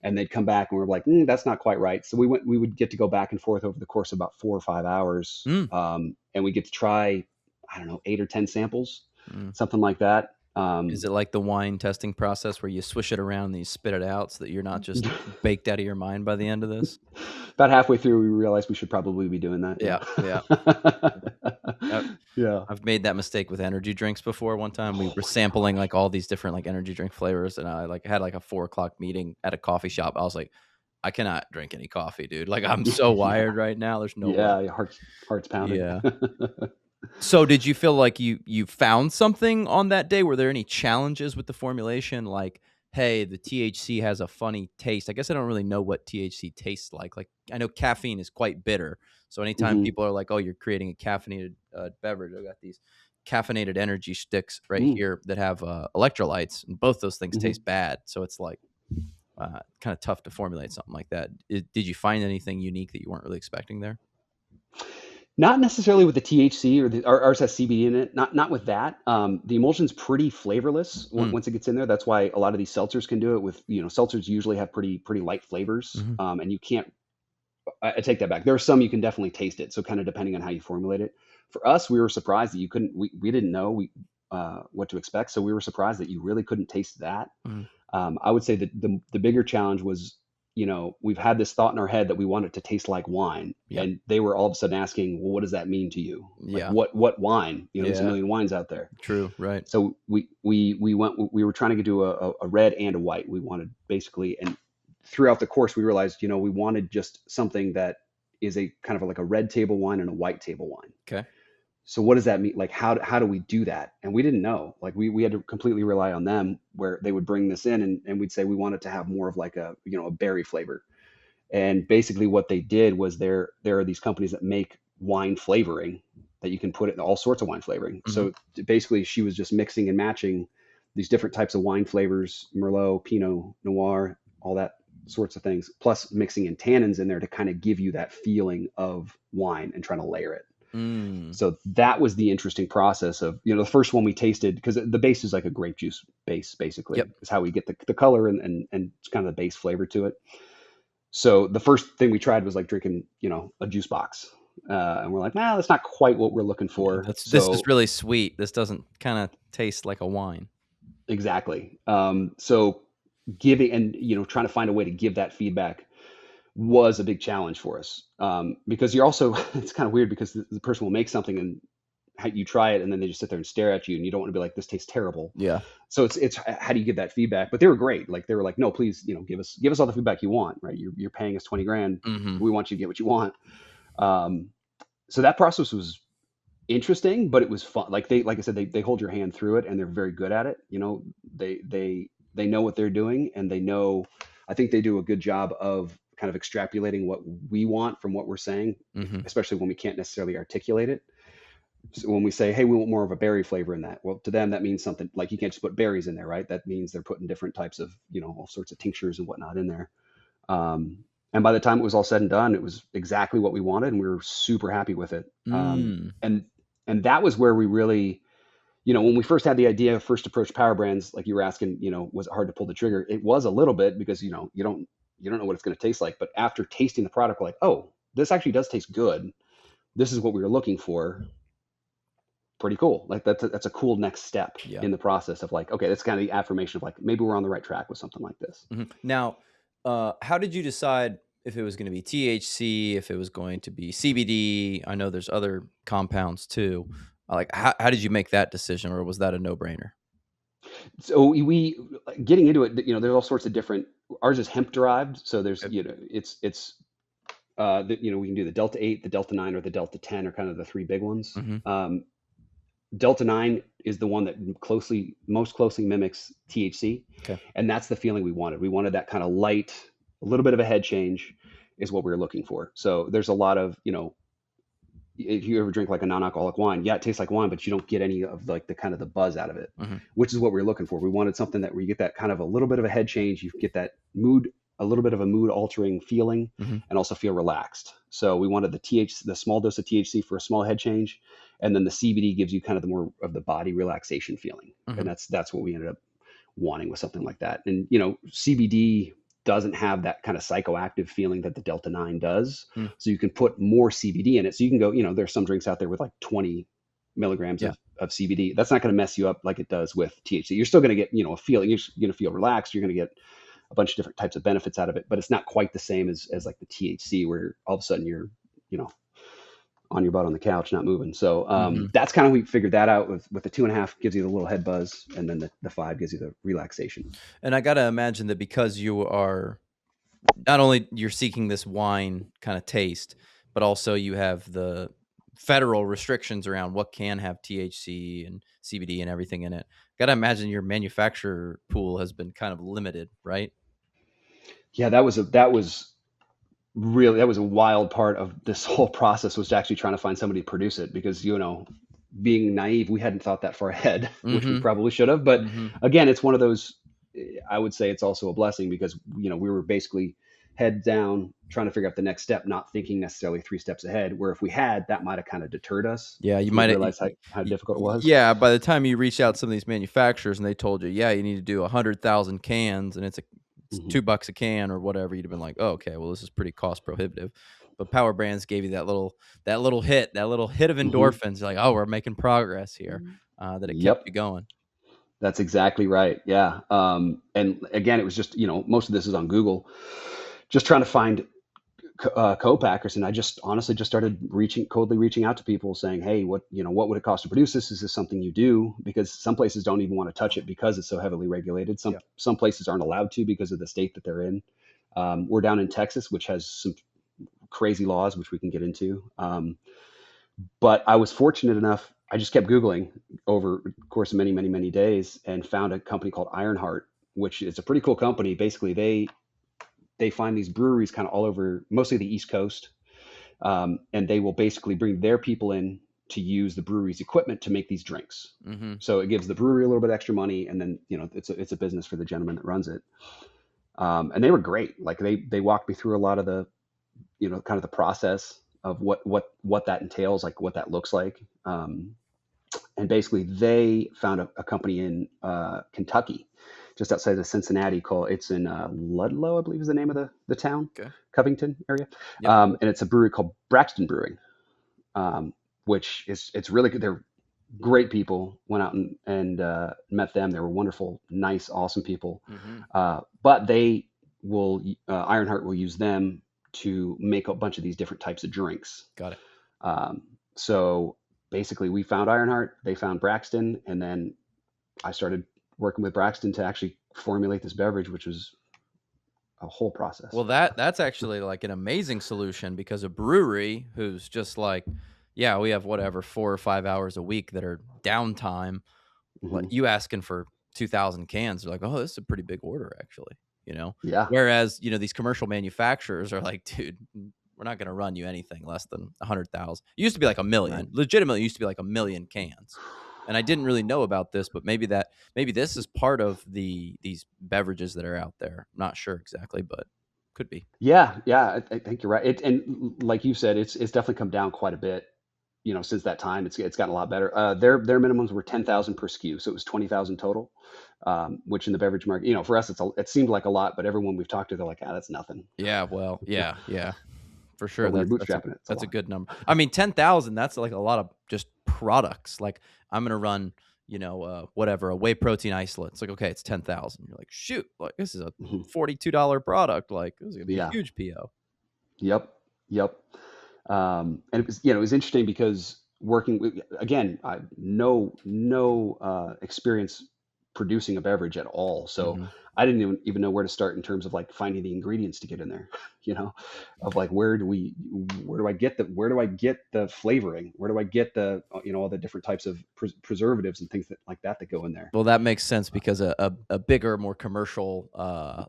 [SPEAKER 2] And they'd come back and we're like, that's not quite right. So we would get to go back and forth over the course of about 4 or 5 hours,
[SPEAKER 1] Mm.
[SPEAKER 2] and we get to try, I don't know, 8 or 10 samples,
[SPEAKER 1] Mm.
[SPEAKER 2] something like that.
[SPEAKER 1] Is it like the wine testing process where you swish it around and you spit it out so that you're not just baked out of your mind by the end of this?
[SPEAKER 2] About halfway through, we realized we should probably be doing that.
[SPEAKER 1] Yeah, yeah.
[SPEAKER 2] Yeah.
[SPEAKER 1] Uh,
[SPEAKER 2] Yeah.
[SPEAKER 1] I've made that mistake with energy drinks before. One time we were sampling like all these different like energy drink flavors, and I like had like a 4 o'clock meeting at a coffee shop. I was like, I cannot drink any coffee, dude. Like I'm so
[SPEAKER 2] Yeah.
[SPEAKER 1] wired right now. There's no way.
[SPEAKER 2] Yeah. Your heart's pounding.
[SPEAKER 1] Yeah. So did you feel like you found something on that day? Were there any challenges with the formulation? Like, hey, the THC has a funny taste. I guess I don't really know what THC tastes like. Like I know caffeine is quite bitter. So anytime
[SPEAKER 2] Hmm.
[SPEAKER 1] people are like, "Oh, you're creating a caffeinated beverage," I've got these caffeinated energy sticks right
[SPEAKER 2] Mm.
[SPEAKER 1] here that have electrolytes, and both those things
[SPEAKER 2] Hmm.
[SPEAKER 1] taste bad. So it's like kind of tough to formulate something like that. Did you find anything unique that you weren't really expecting there?
[SPEAKER 2] Not necessarily with the THC or ours has CBD in it. Not with that. The emulsion's pretty flavorless
[SPEAKER 1] Mm.
[SPEAKER 2] once it gets in there. That's why a lot of these seltzers can do it. With seltzers usually have pretty light flavors,
[SPEAKER 1] Hmm.
[SPEAKER 2] and you can't. I take that back. There are some you can definitely taste it. So kind of depending on how you formulate it. For us, we were surprised that you couldn't. We didn't know what to expect, so we were surprised that you really couldn't taste that.
[SPEAKER 1] Mm.
[SPEAKER 2] I would say that the bigger challenge was, we've had this thought in our head that we want it to taste like wine,
[SPEAKER 1] Yep.
[SPEAKER 2] and they were all of a sudden asking, well, what does that mean to you? Like
[SPEAKER 1] Yeah.
[SPEAKER 2] what wine? There's a
[SPEAKER 1] Yeah.
[SPEAKER 2] million wines out there.
[SPEAKER 1] True. Right.
[SPEAKER 2] So we were trying to do a red and a white. We wanted basically, and throughout the course we realized, we wanted just something that is a kind of like a red table wine and a white table wine.
[SPEAKER 1] Okay.
[SPEAKER 2] So what does that mean? Like, how do we do that? And we didn't know. Like, we had to completely rely on them, where they would bring this in, and we'd say we wanted to have more of like a berry flavor. And basically what they did was, there are these companies that make wine flavoring that you can put it in all sorts of wine flavoring.
[SPEAKER 1] Mhm.
[SPEAKER 2] So basically she was just mixing and matching these different types of wine flavors, Merlot, Pinot Noir, all that sorts of things, plus mixing in tannins in there to kind of give you that feeling of wine and trying to layer it.
[SPEAKER 1] Mm.
[SPEAKER 2] So that was the interesting process of, the first one we tasted, because the base is like a grape juice base,
[SPEAKER 1] Yep.
[SPEAKER 2] basically, is how we get the color and it's kind of the base flavor to it. So the first thing we tried was like drinking, a juice box. And we're like, nah, that's not quite what we're looking
[SPEAKER 1] Yeah,
[SPEAKER 2] for.
[SPEAKER 1] this is
[SPEAKER 2] So
[SPEAKER 1] really sweet. This doesn't kinda taste like a wine.
[SPEAKER 2] exactly. So giving and, trying to find a way to give that feedback was a big challenge for us. Because you're also, it's kind of weird because the person will make something, and you try it, and then they just sit there and stare at you, and you don't want to be like, this tastes terrible.
[SPEAKER 1] Yeah.
[SPEAKER 2] So it's how do you give that feedback? But they were great. Like, they were like, no, please, give us all the feedback you want, right? You're paying us 20 grand.
[SPEAKER 1] Mhm.
[SPEAKER 2] We want you to get what you want. Um, so that process was interesting, but it was fun. Like I said, they hold your hand through it, and they're very good at it. They know what they're doing, and they know. I think they do a good job of kind of extrapolating what we want from what we're saying,
[SPEAKER 1] Mhm.
[SPEAKER 2] especially when we can't necessarily articulate it. So when we say, hey, we want more of a berry flavor in that, well, to them that means something. Like, you can't just put berries in there, right? That means they're putting different types of, all sorts of tinctures and whatnot in there. And by the time it was all said and done, it was exactly what we wanted, and we were super happy with it.
[SPEAKER 1] Mm.
[SPEAKER 2] And that was where we really, when we first had the idea, first approach power brands, like you were asking, was it hard to pull the trigger? It was a little bit, because you don't know what it's going to taste like. But after tasting the product, we're like, oh, this actually does taste good. This is what we were looking for. Pretty cool. Like, that's a cool next step
[SPEAKER 1] Yeah.
[SPEAKER 2] in the process of, like, okay, that's kind of the affirmation of, like, maybe we're on the right track with something like this.
[SPEAKER 1] Mhm. Now, how did you decide if it was gonna be THC, if it was going to be CBD? I know there's other compounds too. Like, how did you make that decision, or was that a no-brainer?
[SPEAKER 2] So we getting into it, there's all sorts of different. Ours is hemp derived, so there's,
[SPEAKER 1] Okay.
[SPEAKER 2] we can do the Delta 8, the Delta 9, or the Delta 10 are kind of the three big ones.
[SPEAKER 1] Mhm.
[SPEAKER 2] Delta 9 is the one that most closely mimics THC.
[SPEAKER 1] Okay.
[SPEAKER 2] And that's the feeling we wanted. We wanted that kind of light, a little bit of a head change is what we were looking for. So there's a lot of, if you ever drink like a non-alcoholic wine, yeah, it tastes like wine, but you don't get any of like the kind of the buzz out of it,
[SPEAKER 1] Mm-hmm.
[SPEAKER 2] which is what we were looking for. We wanted something that where you get that kind of a little bit of a head change, you get that mood, a little bit of a mood altering feeling,
[SPEAKER 1] Mm-hmm.
[SPEAKER 2] and also feel relaxed. So we wanted the small dose of THC for a small head change, and then the CBD gives you kind of the more of the body relaxation feeling,
[SPEAKER 1] Mm-hmm.
[SPEAKER 2] and that's what we ended up wanting with something like that. And CBD doesn't have that kind of psychoactive feeling that the Delta 9 does.
[SPEAKER 1] Mm.
[SPEAKER 2] So you can put more CBD in it. So you can go, there's some drinks out there with like 20 milligrams
[SPEAKER 1] Yeah.
[SPEAKER 2] of CBD. That's not going to mess you up like it does with THC. You're still going to get, a feeling. You're going to feel relaxed. You're going to get a bunch of different types of benefits out of it, but it's not quite the same as like the THC where all of a sudden you're, on your butt on the couch, not moving. So
[SPEAKER 1] Mm-hmm.
[SPEAKER 2] that's kind of, we figured that out with the 2.5 gives you the little head buzz, and then the 5 gives you the relaxation.
[SPEAKER 1] And I got to imagine that because you are not only you're seeking this wine kind of taste, but also you have the federal restrictions around what can have THC and CBD and everything in it. Got to imagine your manufacturer pool has been kind of limited, right?
[SPEAKER 2] Yeah, that was a wild part of this whole process, was actually trying to find somebody to produce it, because being naive, we hadn't thought that far ahead, which we
[SPEAKER 1] Mm-hmm.
[SPEAKER 2] probably should have. But
[SPEAKER 1] Mm-hmm.
[SPEAKER 2] again, it's one of those. I would say it's also a blessing, because we were basically head down trying to figure out the next step, not thinking necessarily 3 steps ahead. Where if we had, that might have kind of deterred us
[SPEAKER 1] Yeah, you
[SPEAKER 2] if we
[SPEAKER 1] might.
[SPEAKER 2] realized how difficult it was.
[SPEAKER 1] Yeah, by the time you reach out to some of these manufacturers and they told you, yeah, you need to do 100,000 cans and it's
[SPEAKER 2] Hmm.
[SPEAKER 1] $2 a can or whatever, you'd have been like, oh, okay, well, this is pretty cost prohibitive. But Power Brands gave you that little hit of
[SPEAKER 2] Hmm.
[SPEAKER 1] endorphins. You're like, oh, we're making progress here. That it kept
[SPEAKER 2] Yep.
[SPEAKER 1] you going.
[SPEAKER 2] That's exactly right. Yeah. And again, it was just, most of this is on Google, just trying to find co-packers. And I just honestly just started coldly reaching out to people saying, hey, what would it cost to produce this? Is this something you do? Because some places don't even want to touch it because it's so heavily regulated.
[SPEAKER 1] Yeah.
[SPEAKER 2] Some places aren't allowed to because of the state that they're in. We're down in Texas, which has some crazy laws, which we can get into. But I was fortunate enough. I just kept Googling over the course of many, many, many days, and found a company called Ironheart, which is a pretty cool company. Basically, they find these breweries kind of all over, mostly the East Coast, and they will basically bring their people in to use the brewery's equipment to make these drinks.
[SPEAKER 1] Mm-hmm.
[SPEAKER 2] So it gives the brewery a little bit extra money, and then it's a business for the gentleman that runs it. And they were great. Like they walked me through a lot of the kind of the process of what that entails, like what that looks like. And basically, they found a company in Kentucky, just outside of Cincinnati. It's in Ludlow, I believe is the name of the town,
[SPEAKER 1] Okay.
[SPEAKER 2] Covington area.
[SPEAKER 1] Yep.
[SPEAKER 2] And it's a brewery called Braxton Brewing, which it's really good. They're great people. Went out and met them. They were wonderful, nice, awesome people.
[SPEAKER 1] Mm-hmm.
[SPEAKER 2] But Ironheart will use them to make a bunch of these different types of drinks.
[SPEAKER 1] Got it.
[SPEAKER 2] So basically, we found Ironheart, they found Braxton, and then I started working with Braxton to actually formulate this beverage, which was a whole process.
[SPEAKER 1] Well, that's actually like an amazing solution, because a brewery who's just like, yeah, we have whatever 4 or 5 hours a week that are downtime. Like
[SPEAKER 2] Hmm.
[SPEAKER 1] you asking for 2,000 cans, they're like, oh, this is a pretty big order, actually.
[SPEAKER 2] Yeah.
[SPEAKER 1] Whereas these commercial manufacturers are like, dude, we're not going to run you anything less than 100,000. It used to be like a million.
[SPEAKER 2] Right.
[SPEAKER 1] Legitimately, it used to be like a million cans. And I didn't really know about this, but maybe this is part of these beverages that are out there. I'm not sure exactly, but could be.
[SPEAKER 2] Yeah. Yeah. I think you're right. And like you said, it's definitely come down quite a bit. Since that time, it's gotten a lot better. Their minimums were 10,000 per SKU, so it was 20,000 total. Which in the beverage market, for us, it seemed like a lot, but everyone we've talked to, they're like, that's nothing.
[SPEAKER 1] Yeah, well, yeah, for sure.
[SPEAKER 2] But when you're
[SPEAKER 1] That's a
[SPEAKER 2] bootstrapping it, it's a
[SPEAKER 1] that's a
[SPEAKER 2] lot.
[SPEAKER 1] good number. I mean, 10,000. That's like a lot of just products. Like I'm gonna run, whatever, a whey protein isolate. It's like, okay, it's 10,000. You're like, shoot, like this is a
[SPEAKER 2] Mhm.
[SPEAKER 1] $42 product. Like this is gonna be a
[SPEAKER 2] Yeah.
[SPEAKER 1] huge PO.
[SPEAKER 2] Yep. Yep. And it was interesting because working with, again, I no experience producing a beverage at all. So
[SPEAKER 1] Mm-hmm.
[SPEAKER 2] I didn't even know where to start in terms of like finding the ingredients to get in there, you know, of like where do I get the flavoring? Where do I get the all the different types of preservatives and things like that go in there?
[SPEAKER 1] Well, that makes sense because a bigger, more commercial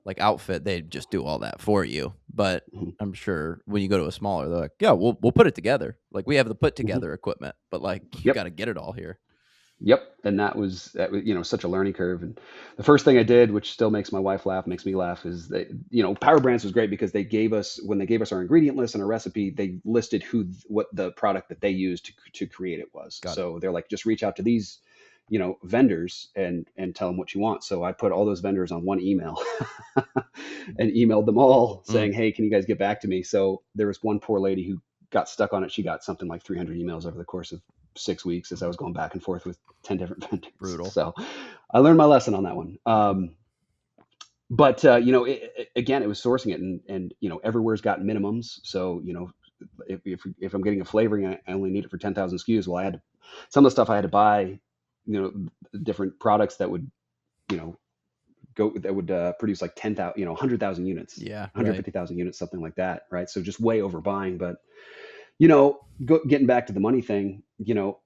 [SPEAKER 1] like outfit, they just do all that for you. But
[SPEAKER 2] Mhm.
[SPEAKER 1] I'm sure when you go to a smaller, they're like, yeah, we'll put it together. Like we have the put
[SPEAKER 2] Mhm.
[SPEAKER 1] together equipment, but like you got
[SPEAKER 2] Yep.
[SPEAKER 1] to get it all here.
[SPEAKER 2] Yep. And that was such a learning curve. And the first thing I did, which still makes my wife laugh, makes me laugh, is that, Power Brands was great because when they gave us our ingredient list and our recipe, they listed what the product that they used to create it was.
[SPEAKER 1] Got it.
[SPEAKER 2] So they're like, just reach out to these, vendors and tell them what you want. So I put all those vendors on one email and emailed them all
[SPEAKER 1] Mm,
[SPEAKER 2] saying, hey, can you guys get back to me? So there was one poor lady who got stuck on it. She got something like 300 emails over the course of 6 weeks as I was going back and forth with 10 different vendors.
[SPEAKER 1] brutal.
[SPEAKER 2] So I learned my lesson on that one. But again, it was sourcing it, and everywhere's got minimums. So if I'm getting a flavoring, I only need it for 10,000 SKUs. Well, some of the stuff I had to buy, different products that would you know produce like 10,000, 100,000 units,
[SPEAKER 1] Yeah, right.
[SPEAKER 2] 150,000 units, something like that, right? So just way overbuying. But getting back to the money thing,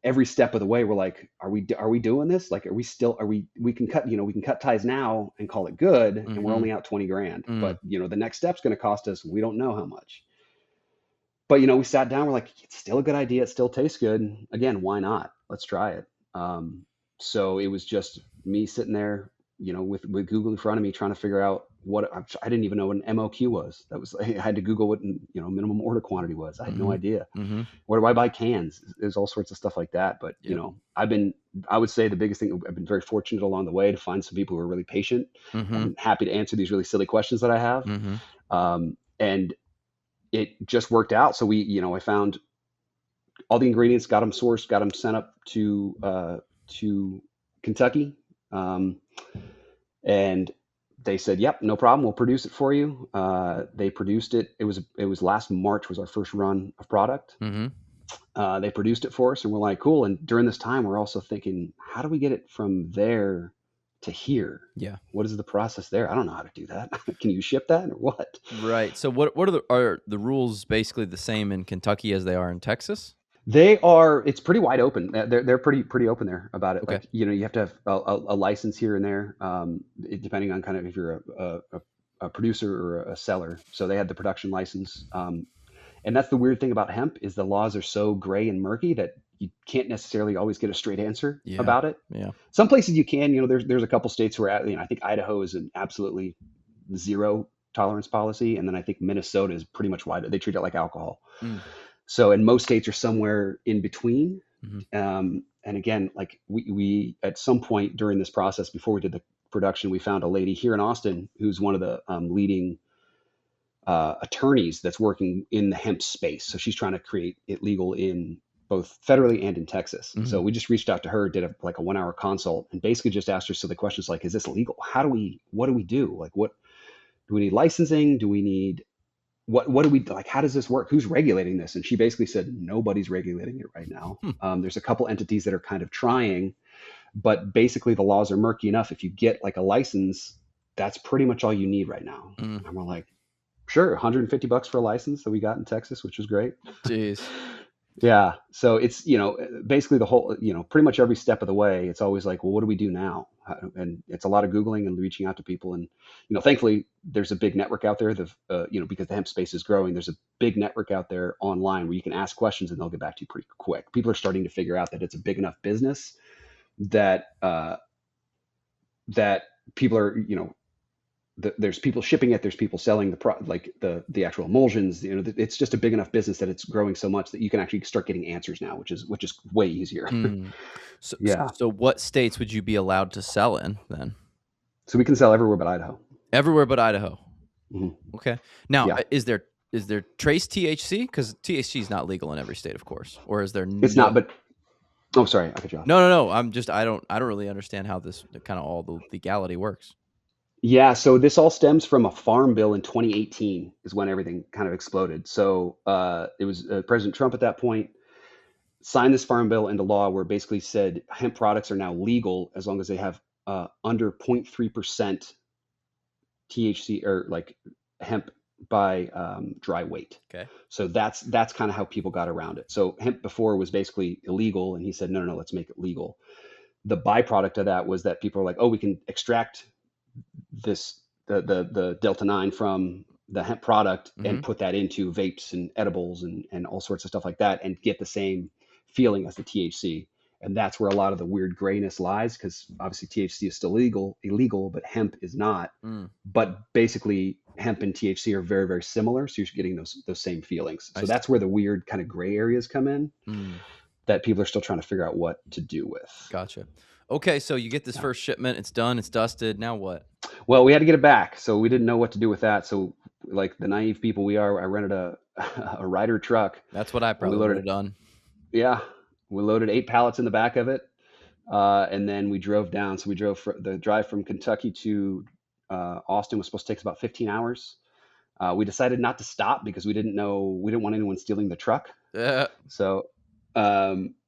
[SPEAKER 2] every step of the way, we're like, are we doing this? Like, we can cut ties now and call it good. And we're
[SPEAKER 1] Mm-hmm.
[SPEAKER 2] only out 20 grand,
[SPEAKER 1] Mm,
[SPEAKER 2] but the next step's going to cost us, we don't know how much, but we sat down, we're like, it's still a good idea. It still tastes good. Again, why not? Let's try it. So it was just me sitting there, with Google in front of me, trying to figure out I didn't even know what an MOQ was. I had to Google what minimum order quantity was. I had no
[SPEAKER 1] mm-hmm.
[SPEAKER 2] idea.
[SPEAKER 1] Mm-hmm.
[SPEAKER 2] Where do I buy cans? There's all sorts of stuff like that. But
[SPEAKER 1] Yep.
[SPEAKER 2] I would say the biggest thing, I've been very fortunate along the way to find some people who are really patient
[SPEAKER 1] Mm-hmm.
[SPEAKER 2] and happy to answer these really silly questions that I have.
[SPEAKER 1] Mm-hmm.
[SPEAKER 2] And it just worked out. So I found all the ingredients, got them sourced, got them sent up to Kentucky, and they said, "Yep, no problem. We'll produce it for you." They produced it. It was last March was our first run of product.
[SPEAKER 1] Mm-hmm.
[SPEAKER 2] They produced it for us, and we're like, "Cool." And during this time, we're also thinking, "How do we get it from there to here?
[SPEAKER 1] Yeah.
[SPEAKER 2] What is the process there? I don't know how to do that. Can you ship that or what?"
[SPEAKER 1] Right. So what are the rules basically the same in Kentucky as they are in Texas?
[SPEAKER 2] It's pretty wide open. They're pretty open there about it.
[SPEAKER 1] Okay.
[SPEAKER 2] Like, you have to have a license here and there, depending on kind of if you're a producer or a seller. So they had the production license. And that's the weird thing about hemp is the laws are so gray and murky that you can't necessarily always get a straight answer
[SPEAKER 1] Yeah.
[SPEAKER 2] about it.
[SPEAKER 1] Yeah.
[SPEAKER 2] Some places you can. There's a couple states where I think Idaho is an absolutely zero tolerance policy, and then I think Minnesota is pretty much wide. They treat it like alcohol.
[SPEAKER 1] Mm.
[SPEAKER 2] So, and most states are somewhere in between.
[SPEAKER 1] Mm-hmm.
[SPEAKER 2] And again, like we at some point during this process, before we did the production, we found a lady here in Austin who's one of the leading attorneys that's working in the hemp space. So she's trying to create it legal in both federally and in Texas.
[SPEAKER 1] Mm-hmm.
[SPEAKER 2] So we just reached out to her, did a 1 hour consult, and basically just asked her silly questions like, "Is this legal? What do we do? Like, what do we need licensing? Do we need what do we like? How does this work? Who's regulating this?" And she basically said, nobody's regulating it right now.
[SPEAKER 1] Hmm.
[SPEAKER 2] There's a couple entities that are kind of trying, but basically the laws are murky enough. If you get like a license, that's pretty much all you need right now.
[SPEAKER 1] Mm.
[SPEAKER 2] And we're like, sure, $150 for a license that we got in Texas, which was great.
[SPEAKER 1] Jeez.
[SPEAKER 2] Yeah. So it's, basically the whole, pretty much every step of the way, it's always like, well, what do we do now? And it's a lot of Googling and reaching out to people. And, thankfully there's a big network out there because the hemp space is growing. There's a big network out there online where you can ask questions and they'll get back to you pretty quick. People are starting to figure out that it's a big enough business that, that people are, there's people shipping it, there's people selling the actual emulsions. It's just a big enough business that it's growing so much that you can actually start getting answers now, which is way easier.
[SPEAKER 1] Mm. So,
[SPEAKER 2] Yeah.
[SPEAKER 1] so what states would you be allowed to sell in then?
[SPEAKER 2] So we can sell everywhere but Idaho.
[SPEAKER 1] Everywhere but Idaho.
[SPEAKER 2] Mhm.
[SPEAKER 1] Okay. Now,
[SPEAKER 2] Yeah.
[SPEAKER 1] is there trace THC? Because THC is not legal in every state, of course. Or is there?
[SPEAKER 2] It's not, but oh, sorry, I cut you off.
[SPEAKER 1] No. I don't really understand how this kind of all the legality works.
[SPEAKER 2] Yeah, so this all stems from a farm bill in 2018 is when everything kind of exploded. So it was President Trump at that point signed this farm bill into law where it basically said hemp products are now legal as long as they have under 0.3% THC or like hemp by dry weight.
[SPEAKER 1] Okay.
[SPEAKER 2] So that's kind of how people got around it. So hemp before was basically illegal, and he said, no, let's make it legal. The byproduct of that was that people are like, oh, we can extract this the Delta 9 from the hemp product
[SPEAKER 1] Mm-hmm.
[SPEAKER 2] and put that into vapes and edibles and all sorts of stuff like that and get the same feeling as the THC. And that's where a lot of the weird grayness lies, because obviously THC is still illegal, but hemp is not.
[SPEAKER 1] Mm.
[SPEAKER 2] But basically, hemp and THC are very, very similar, so you're getting those same feelings.
[SPEAKER 1] I
[SPEAKER 2] So
[SPEAKER 1] see.
[SPEAKER 2] that's where the weird kind of gray areas come in
[SPEAKER 1] Mm.
[SPEAKER 2] that people are still trying to figure out what to do with.
[SPEAKER 1] Gotcha. Okay, so you get this
[SPEAKER 2] Yeah.
[SPEAKER 1] first shipment. It's done. It's dusted. Now what?
[SPEAKER 2] Well, we had to get it back, so we didn't know what to do with that. So, like the naive people we are, I rented a Ryder truck.
[SPEAKER 1] That's what I probably would have done.
[SPEAKER 2] Yeah, we loaded 8 pallets in the back of it, and then we drove down. So we drove the drive from Kentucky to Austin was supposed to take us about 15 hours. We decided not to stop because we didn't want anyone stealing the truck. So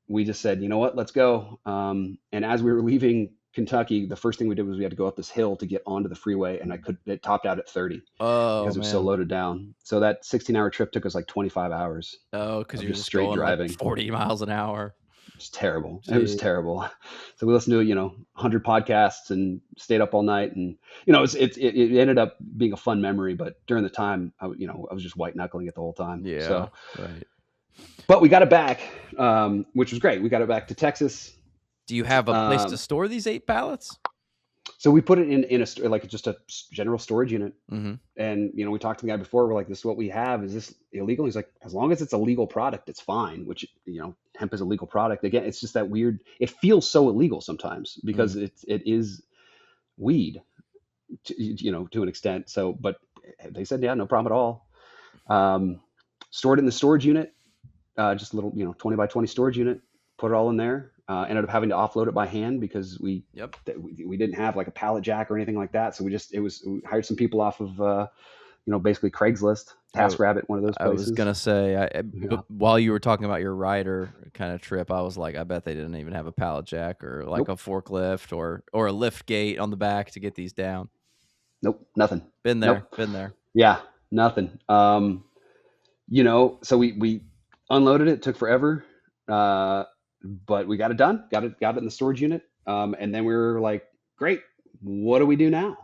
[SPEAKER 2] we just said, you know what, let's go. And as we were leaving Kentucky, the first thing we did was we had to go up this hill to get onto the freeway, and it topped out at 30 because it was so loaded down. So that 16-hour trip took us like 25 hours.
[SPEAKER 1] Oh, because you're just
[SPEAKER 2] straight
[SPEAKER 1] going
[SPEAKER 2] driving
[SPEAKER 1] like 40 miles an hour.
[SPEAKER 2] It's terrible. It was terrible. So we listened to 100 podcasts and stayed up all night, and it ended up being a fun memory. But during the time, I was just white knuckling it the whole time.
[SPEAKER 1] Yeah.
[SPEAKER 2] So,
[SPEAKER 1] right.
[SPEAKER 2] But we got it back, which was great. We got it back to Texas.
[SPEAKER 1] Do you have a place to store these 8 pallets?
[SPEAKER 2] So we put it in a like just a general storage unit.
[SPEAKER 1] Mm-hmm.
[SPEAKER 2] And we talked to the guy before. We're like, this is what we have. Is this illegal? He's like, as long as it's a legal product, it's fine. Which hemp is a legal product. Again, it's just that weird. It feels so illegal sometimes because it is weed, to an extent. So, but they said, yeah, no problem at all. Stored it in the storage unit, just a little 20 by 20 storage unit. Put it all in there. Ended up having to offload it by hand because we didn't have like a pallet jack or anything like that. So we hired some people off of basically Craigslist, TaskRabbit, one of those places.
[SPEAKER 1] I was gonna say, while you were talking about your Ryder kind of trip, I was like, I bet they didn't even have a pallet jack or like a forklift or a lift gate on the back to get these down.
[SPEAKER 2] Nope, nothing.
[SPEAKER 1] Been there.
[SPEAKER 2] Yeah, nothing. So we unloaded it. Took forever. But we got it done, got it in the storage unit. And then we were like, great, what do we do now?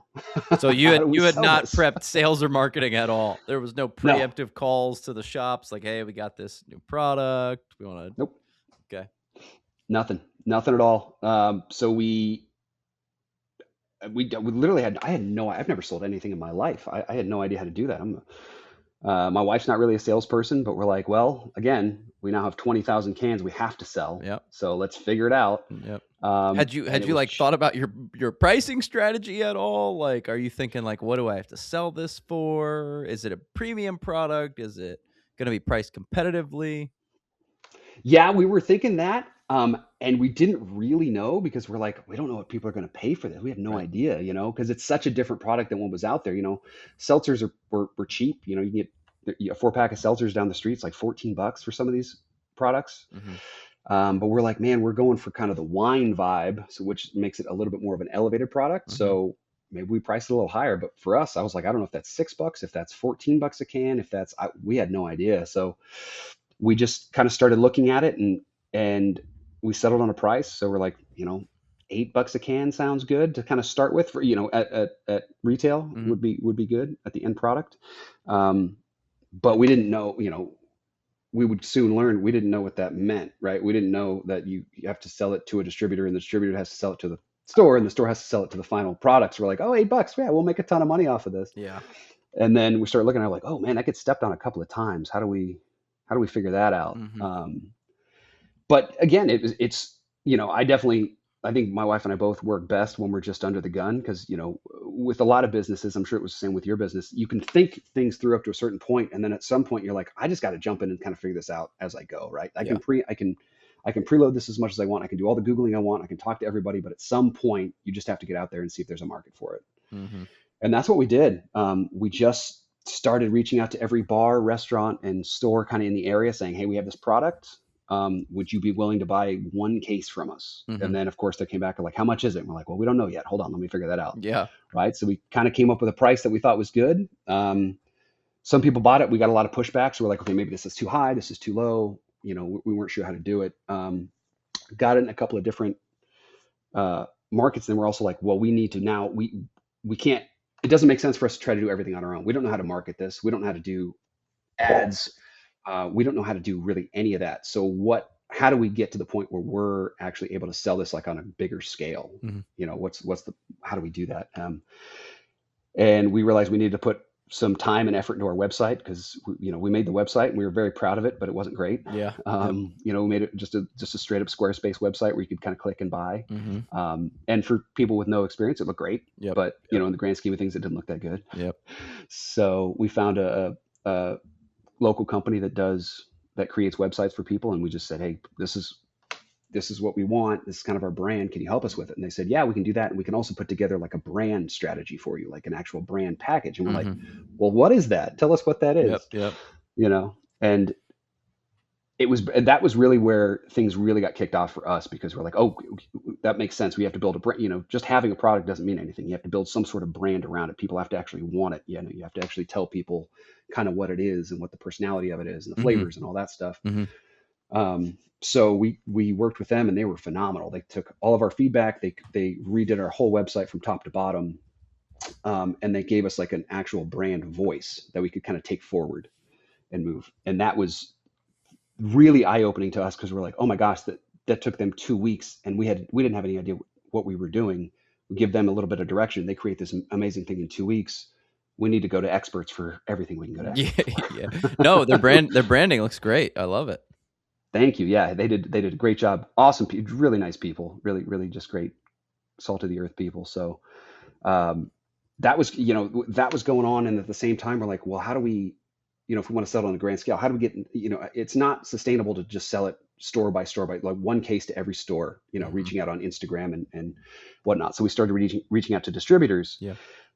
[SPEAKER 1] So you had not prepped sales or marketing at all. There was no preemptive calls to the shops like, hey, we got this new product. We want to.
[SPEAKER 2] Nope.
[SPEAKER 1] Okay.
[SPEAKER 2] Nothing at all. So we literally I've never sold anything in my life. I had no idea how to do that. My wife's not really a salesperson, but we're like, well, again, we now have 20,000 cans we have to sell.
[SPEAKER 1] Yep.
[SPEAKER 2] So let's figure it out.
[SPEAKER 1] Yep. Had you like thought about your pricing strategy at all? Like, are you thinking like, what do I have to sell this for? Is it a premium product? Is it going to be priced competitively?
[SPEAKER 2] Yeah, we were thinking that. And we didn't really know because we're like, we don't know what people are going to pay for this. We have no idea, because it's such a different product than what was out there. Seltzers were cheap. You can get a 4-pack of seltzers down the street. It's like $14 for some of these products. Mm-hmm. But we're like, man, we're going for kind of the wine vibe, which makes it a little bit more of an elevated product. Mm-hmm. So maybe we price it a little higher. But for us, I was like, I don't know if that's $6, if that's $14 a can, we had no idea. So we just kind of started looking at it and we settled on a price. So we're like, $8 a can sounds good to kind of start with for, at retail. Mm-hmm. would be good at the end product. But we didn't know, we would soon learn, we didn't know what that meant, right? We didn't know that you have to sell it to a distributor and the distributor has to sell it to the store and the store has to sell it to the final products. We're like, oh, $8. Yeah, we'll make a ton of money off of this.
[SPEAKER 1] Yeah. And
[SPEAKER 2] then we started looking at it like, oh man, that gets stepped on a couple of times. How do we figure that out? Mm-hmm. But again, it's I think my wife and I both work best when we're just under the gun because, with a lot of businesses, I'm sure it was the same with your business, you can think things through up to a certain point, and then at some point you're like, I just got to jump in and kind of figure this out as I go, right? I can preload this as much as I want. I can do all the Googling I want. I can talk to everybody, but at some point you just have to get out there and see if there's a market for it. Mm-hmm. And that's what we did. We just started reaching out to every bar, restaurant, and store kind of in the area saying, hey, we have this product. Would you be willing to buy one case from us?
[SPEAKER 1] Mm-hmm.
[SPEAKER 2] And then of course they came back and like, how much is it? And we're like, well, we don't know yet. Hold on, let me figure that out.
[SPEAKER 1] Yeah.
[SPEAKER 2] Right. So we kind of came up with a price that we thought was good. Some people bought it. We got a lot of pushback. So we're like, okay, maybe this is too high. This is too low. We weren't sure how to do it. Got it in a couple of different markets. Then we're also like, well, we need to now, we can't, it doesn't make sense for us to try to do everything on our own. We don't know how to market this. We don't know how to do ads. We don't know how to do really any of that. So how do we get to the point where we're actually able to sell this like on a bigger scale?
[SPEAKER 1] Mm-hmm.
[SPEAKER 2] How do we do that? And we realized we needed to put some time and effort into our website because we made the website and we were very proud of it, but it wasn't great.
[SPEAKER 1] Yeah.
[SPEAKER 2] We made it just a straight up Squarespace website where you could kind of click and buy.
[SPEAKER 1] Mm-hmm.
[SPEAKER 2] And for people with no experience, it looked great.
[SPEAKER 1] Yep.
[SPEAKER 2] But in the grand scheme of things, it didn't look that good.
[SPEAKER 1] Yep.
[SPEAKER 2] So we found a local company that creates websites for people, and we just said, hey, this is what we want. This is kind of our brand. Can you help us with it? And they said, yeah, we can do that. And we can also put together like a brand strategy for you, like an actual brand package. And we're like, well, what is that? Tell us what that is.
[SPEAKER 1] Yep.
[SPEAKER 2] And that was really where things really got kicked off for us, because we're like, oh, that makes sense. We have to build a brand. Just having a product doesn't mean anything. You have to build some sort of brand around it. People have to actually want it. You have to actually tell people kind of what it is and what the personality of it is and the flavors and all that stuff. So we worked with them, and they were phenomenal. They took all of our feedback. They redid our whole website from top to bottom. And they gave us like an actual brand voice that we could kind of take forward and move. And that was really eye-opening to us, because we're like, oh my gosh, that took them 2 weeks, and we didn't have any idea what we were doing. We give them a little bit of direction. They create this amazing thing in 2 weeks. We need to go to experts for everything we can go to experts for.
[SPEAKER 1] Yeah. No, their branding looks great. I love it.
[SPEAKER 2] Thank you. Yeah, they did a great job. Awesome, really nice people. Really, really just great, salt of the earth people. So that was going on, and at the same time, we're like, well, how do we, if we want to sell it on a grand scale, how do we get, it's not sustainable to just sell it store by store, by like one case to every store, reaching out on Instagram and whatnot. So we started reaching out to distributors.
[SPEAKER 1] Yeah.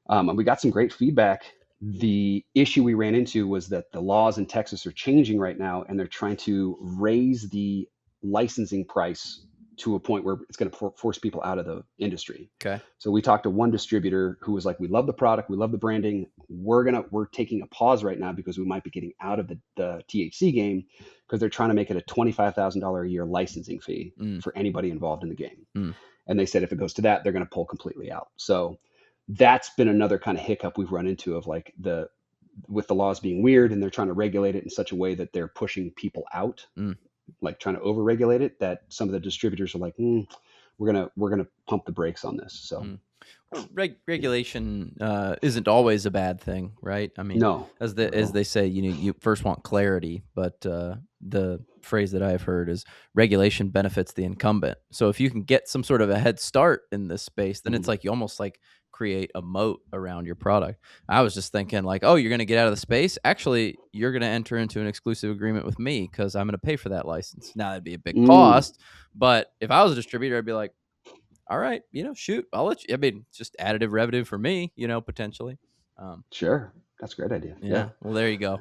[SPEAKER 2] And we got some great feedback. The issue we ran into was that the laws in Texas are changing right now, and they're trying to raise the licensing price to a point where it's going to force people out of the industry.
[SPEAKER 1] Okay.
[SPEAKER 2] So we talked to one distributor who was like, we love the product, we love the branding. We're taking a pause right now because we might be getting out of the THC game, because they're trying to make it a $25,000 a year licensing fee for anybody involved in the game. And they said if it goes to that, they're going to pull completely out. So that's been another kind of hiccup we've run into, of like with the laws being weird, and they're trying to regulate it in such a way that they're pushing people out, like trying to over-regulate it, that some of the distributors are like, we're gonna pump the brakes on this. So
[SPEAKER 1] regulation isn't always a bad thing, right? I mean,
[SPEAKER 2] no,
[SPEAKER 1] as they say, you first want clarity, but the phrase that I've heard is regulation benefits the incumbent. So if you can get some sort of a head start in this space, then it's like you almost like create a moat around your product. I was just thinking like, oh, you're going to get out of the space. Actually, you're going to enter into an exclusive agreement with me because I'm going to pay for that license. Now that'd be a big cost, but if I was a distributor, I'd be like, all right, shoot, I'll let you. I mean, it's just additive revenue for me, potentially.
[SPEAKER 2] Sure. That's a great idea. Yeah.
[SPEAKER 1] Well, there you go.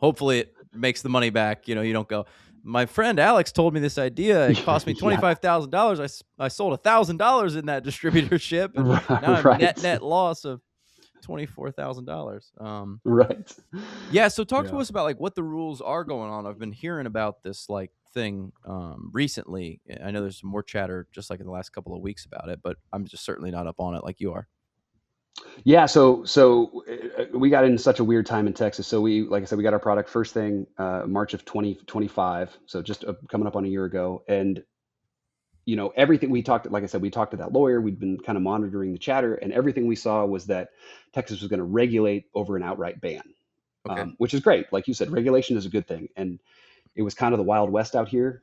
[SPEAKER 1] Hopefully it makes the money back. You don't go, my friend Alex told me this idea. It cost me $25,000. I sold $1,000 in that distributorship, and now I'm net loss of $24,000.
[SPEAKER 2] Right.
[SPEAKER 1] Yeah. So talk to us about like what the rules are going on. I've been hearing about this like thing recently. I know there's some more chatter just like in the last couple of weeks about it, but I'm just certainly not up on it like you are.
[SPEAKER 2] Yeah, so we got in such a weird time in Texas. So like I said, we got our product first thing March of 2025. So just coming up on a year ago, and everything we talked, like I said, we talked to that lawyer. We'd been kind of monitoring the chatter, and everything we saw was that Texas was going to regulate over an outright ban, which is great. Like you said, regulation is a good thing, and it was kind of the Wild West out here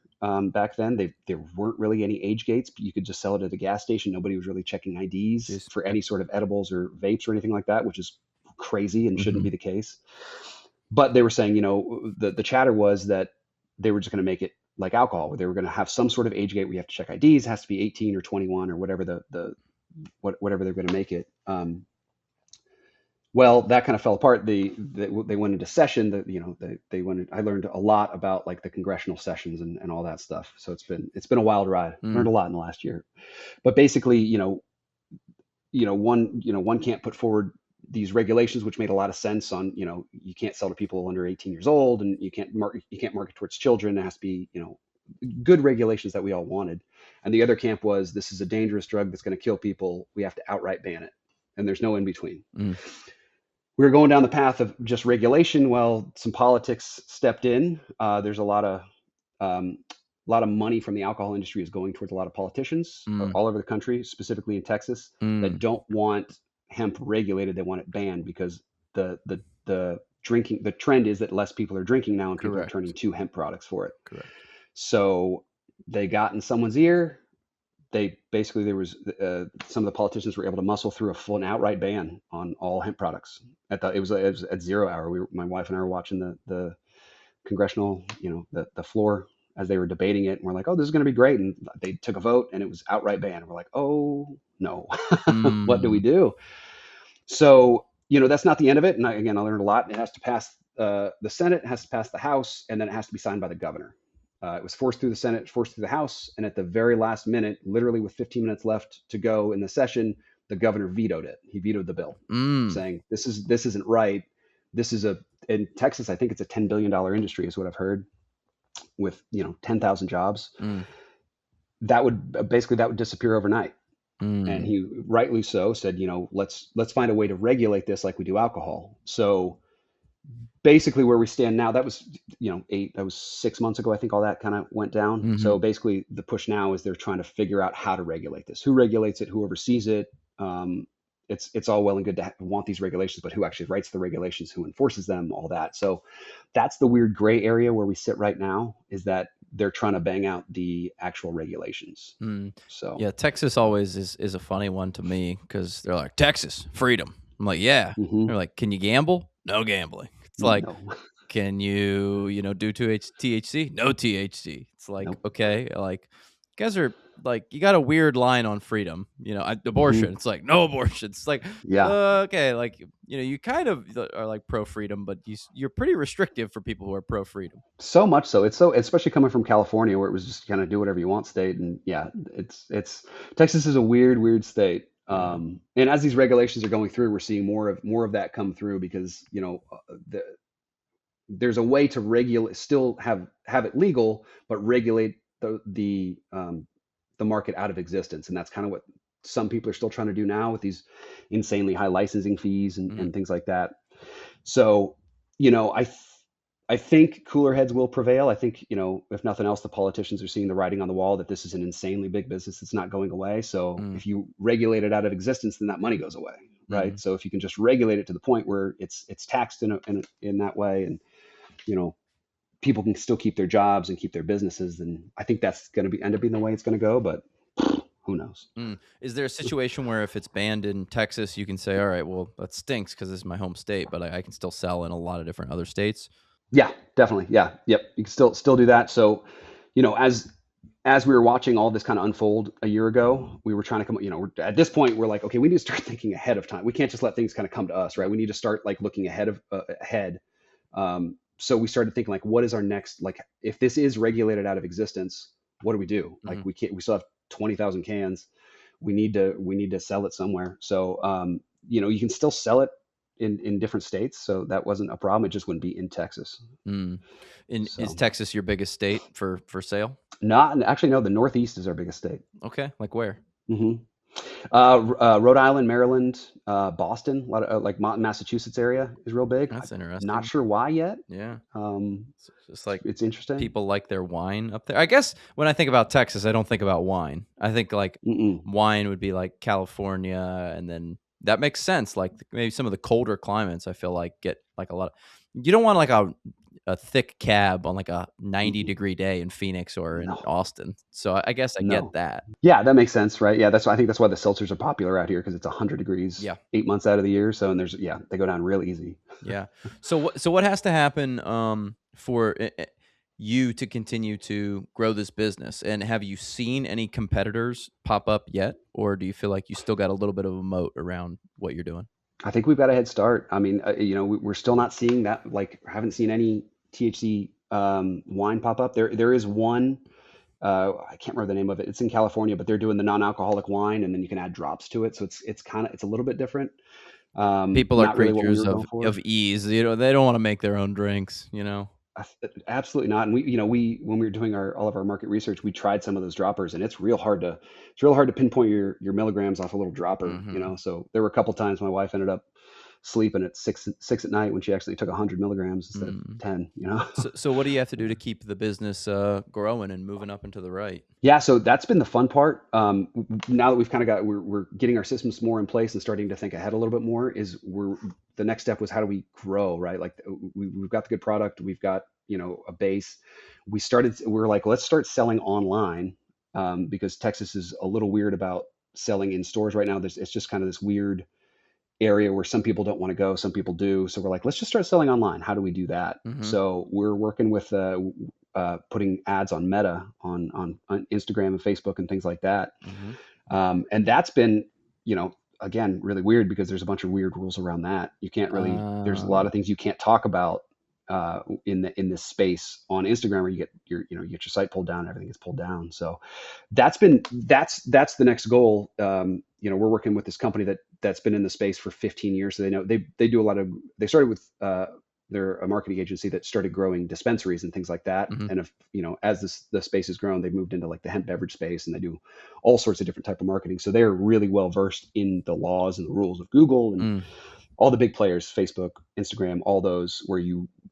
[SPEAKER 2] back then. There weren't really any age gates, but you could just sell it at a gas station. Nobody was really checking IDs for any sort of edibles or vapes or anything like that, which is crazy and shouldn't be the case. But they were saying, the chatter was that they were just going to make it like alcohol, where they were going to have some sort of age gate. We have to check IDs. It has to be 18 or 21 or whatever whatever they're going to make it. Well, that kind of fell apart. They went into session. They went. I learned a lot about like the congressional sessions and all that stuff. So it's been a wild ride. Learned
[SPEAKER 1] Mm,
[SPEAKER 2] a lot in the last year. But basically, one can't put forward these regulations, which made a lot of sense on, you can't sell to people under 18 years old, and you can't market towards children. It has to be, good regulations that we all wanted. And the other camp was, this is a dangerous drug that's going to kill people. We have to outright ban it. And there's no in between.
[SPEAKER 1] mm,
[SPEAKER 2] We were going down the path of just regulation. Well, some politics stepped in. There's a lot of money from the alcohol industry is going towards a lot of politicians
[SPEAKER 1] mm,
[SPEAKER 2] all over the country, specifically in Texas, that
[SPEAKER 1] mm.
[SPEAKER 2] don't want hemp regulated. They want it banned because the trend is that less people are drinking now and people are turning
[SPEAKER 1] Correct.
[SPEAKER 2] to hemp products for it.
[SPEAKER 1] Correct.
[SPEAKER 2] So they got in someone's ear. They basically, there was some of the politicians were able to muscle through a full and outright ban on all hemp products. It was at 0 hour. My wife and I were watching the congressional, the floor as they were debating it, and we're like, oh, this is going to be great. And they took a vote, and it was outright ban. And we're like, oh no, what do we
[SPEAKER 1] Mm,
[SPEAKER 2] do? So, that's not the end of it. And again, I learned a lot. It has to pass the Senate, it has to pass the House, and then it has to be signed by the governor. It was forced through the Senate, forced through the House, and at the very last minute, literally with 15 minutes left to go in the session, the governor vetoed it. He vetoed the bill,
[SPEAKER 1] mm,
[SPEAKER 2] saying this isn't right. This is in Texas, I think it's a $10 billion industry, is what I've heard, with 10,000 jobs.
[SPEAKER 1] mm,
[SPEAKER 2] That would disappear overnight. And
[SPEAKER 1] mm.
[SPEAKER 2] he rightly so said, let's find a way to regulate this like we do alcohol. So basically where we stand now, that was 6 months ago, I think all that kind of went down.
[SPEAKER 1] Mhm.
[SPEAKER 2] So basically the push now is they're trying to figure out how to regulate this, who regulates it, who oversees it. It's all well and good to want these regulations, but who actually writes the regulations, who enforces them, all that. So that's the weird gray area where we sit right now, is that they're trying to bang out the actual regulations.
[SPEAKER 1] Mm.
[SPEAKER 2] So
[SPEAKER 1] Yeah, Texas always is a funny one to me because they're like, Texas, freedom. I'm like, yeah.
[SPEAKER 2] mhm,
[SPEAKER 1] They're like, can you gamble? No gambling. It's like,
[SPEAKER 2] no,
[SPEAKER 1] can you, do THC? No THC. It's like,
[SPEAKER 2] nope.
[SPEAKER 1] okay, like, you guys are like, you got a weird line on freedom.
[SPEAKER 2] Mhm.
[SPEAKER 1] Abortion. It's like, no abortion. It's like,
[SPEAKER 2] Yeah,
[SPEAKER 1] okay, like, you kind of are like pro freedom, but you're pretty restrictive for people who are pro freedom.
[SPEAKER 2] so much so. It's so, especially coming from California, where it was just kind of do whatever you want state. And yeah, it's Texas is a weird state.
[SPEAKER 1] Yeah.
[SPEAKER 2] And as these regulations are going through, we're seeing more of that come through, because there's a way to regulate, still have it legal, but regulate the market out of existence. And that's kind of what some people are still trying to do now with these insanely high licensing fees
[SPEAKER 1] Mm,
[SPEAKER 2] and things like that. So, you know, I th- I think cooler heads will prevail. I think, if nothing else, the politicians are seeing the writing on the wall that this is an insanely big business that's not going away. So
[SPEAKER 1] mm,
[SPEAKER 2] if you regulate it out of existence, then that money goes away, right?
[SPEAKER 1] mm.
[SPEAKER 2] So if you can just regulate it to the point where it's taxed in that way, and you know people can still keep their jobs and keep their businesses, then I think that's going to be end up being the way it's going to go. But who knows?
[SPEAKER 1] Mm. Is there a situation where if it's banned in Texas, you can say, all right, well, that stinks because this is my home state, but I can still sell in a lot of different other states?
[SPEAKER 2] Yeah, definitely. Yeah, yep. You can still do that. So, as we were watching all this kind of unfold a year ago, we were trying to come. At this point, we're like, okay, we need to start thinking ahead of time. We can't just let things kind of come to us, right? We need to start like looking ahead. So we started thinking like, what is our next? Like, if this is regulated out of existence, what do we do? Like,
[SPEAKER 1] Hmm.
[SPEAKER 2] we can't. We still have 20,000 cans. We need to sell it somewhere. So, you can still sell it in different states. So that wasn't a problem. It just wouldn't be in Texas.
[SPEAKER 1] Mm. Is
[SPEAKER 2] So
[SPEAKER 1] Texas your biggest state for sale?
[SPEAKER 2] not actually, no. The Northeast is our biggest state.
[SPEAKER 1] Okay, like where?
[SPEAKER 2] hmm Rhode Island, Maryland, Boston, a lot of like Massachusetts area is real big. I'm
[SPEAKER 1] That's
[SPEAKER 2] not
[SPEAKER 1] interesting.
[SPEAKER 2] sure why yet.
[SPEAKER 1] Yeah,
[SPEAKER 2] Um,
[SPEAKER 1] it's just like
[SPEAKER 2] it's interesting.
[SPEAKER 1] people like their wine up there. I guess when I think about Texas, I don't think about wine. I think like
[SPEAKER 2] Mm-mm.
[SPEAKER 1] wine would be like California, and then that makes sense. Like maybe some of the colder climates, I feel like get like a lot. You don't want like a thick cab on like a 90-degree day in Phoenix or in
[SPEAKER 2] No,
[SPEAKER 1] Austin. So I guess I get
[SPEAKER 2] no.
[SPEAKER 1] that.
[SPEAKER 2] Yeah, that makes sense, right? Yeah, I think that's why the seltzers are popular out here, because it's 100 degrees
[SPEAKER 1] Yeah.
[SPEAKER 2] 8 months out of the year. So, and they go down real easy.
[SPEAKER 1] Yeah. So what has to happen for you to continue to grow this business? And have you seen any competitors pop up yet, or do you feel like you still got a little bit of a moat around what you're doing?
[SPEAKER 2] I think we've got a head start. I mean, we're still not seeing that. Like, haven't seen any THC wine pop up. There is one. I can't remember the name of it. It's in California, but they're doing the non-alcoholic wine, and then you can add drops to it. So it's a little bit different.
[SPEAKER 1] People are
[SPEAKER 2] Not really what we
[SPEAKER 1] creatures
[SPEAKER 2] were going for.
[SPEAKER 1] of ease. They don't want to make their own drinks.
[SPEAKER 2] Absolutely not. And we when we were doing all of our market research, we tried some of those droppers, and it's real hard to pinpoint your milligrams off a little dropper.
[SPEAKER 1] Hmm.
[SPEAKER 2] So there were a couple times my wife ended up sleeping at six at night when she actually took 100 milligrams instead of
[SPEAKER 1] Mm.
[SPEAKER 2] 10.
[SPEAKER 1] So what do you have to do to keep the business growing and moving up and to the right?
[SPEAKER 2] Yeah, so that's been the fun part. Now that we've kind of we're getting our systems more in place and starting to think ahead a little bit more. The next step was how do we grow, right? Like we've got the good product, we've got a base. We were like, let's start selling online, because Texas is a little weird about selling in stores right now. It's just kind of this weird area where some people don't want to go, some people do. So we're like, let's just start selling online. How do we do that?
[SPEAKER 1] Hmm.
[SPEAKER 2] So we're working with putting ads on Meta, on Instagram and Facebook and things like that.
[SPEAKER 1] Hmm.
[SPEAKER 2] And that's been, again, really weird because there's a bunch of weird rules around that. You can't really. There's a lot
[SPEAKER 1] Uh,
[SPEAKER 2] of things you can't talk about in this space on Instagram, where you get your site pulled down, everything gets pulled down. So that's the next goal. We're working with this company that's been in the space for 15 years. So they do a lot of. They started with. They're a marketing agency that started growing dispensaries and things like that.
[SPEAKER 1] hmm.
[SPEAKER 2] And if as the space has grown, they've moved into like the hemp beverage space, and they do all sorts of different type of marketing. So they're really well versed in the laws and the rules of Google and
[SPEAKER 1] Mm.
[SPEAKER 2] all the big players, Facebook, Instagram, all those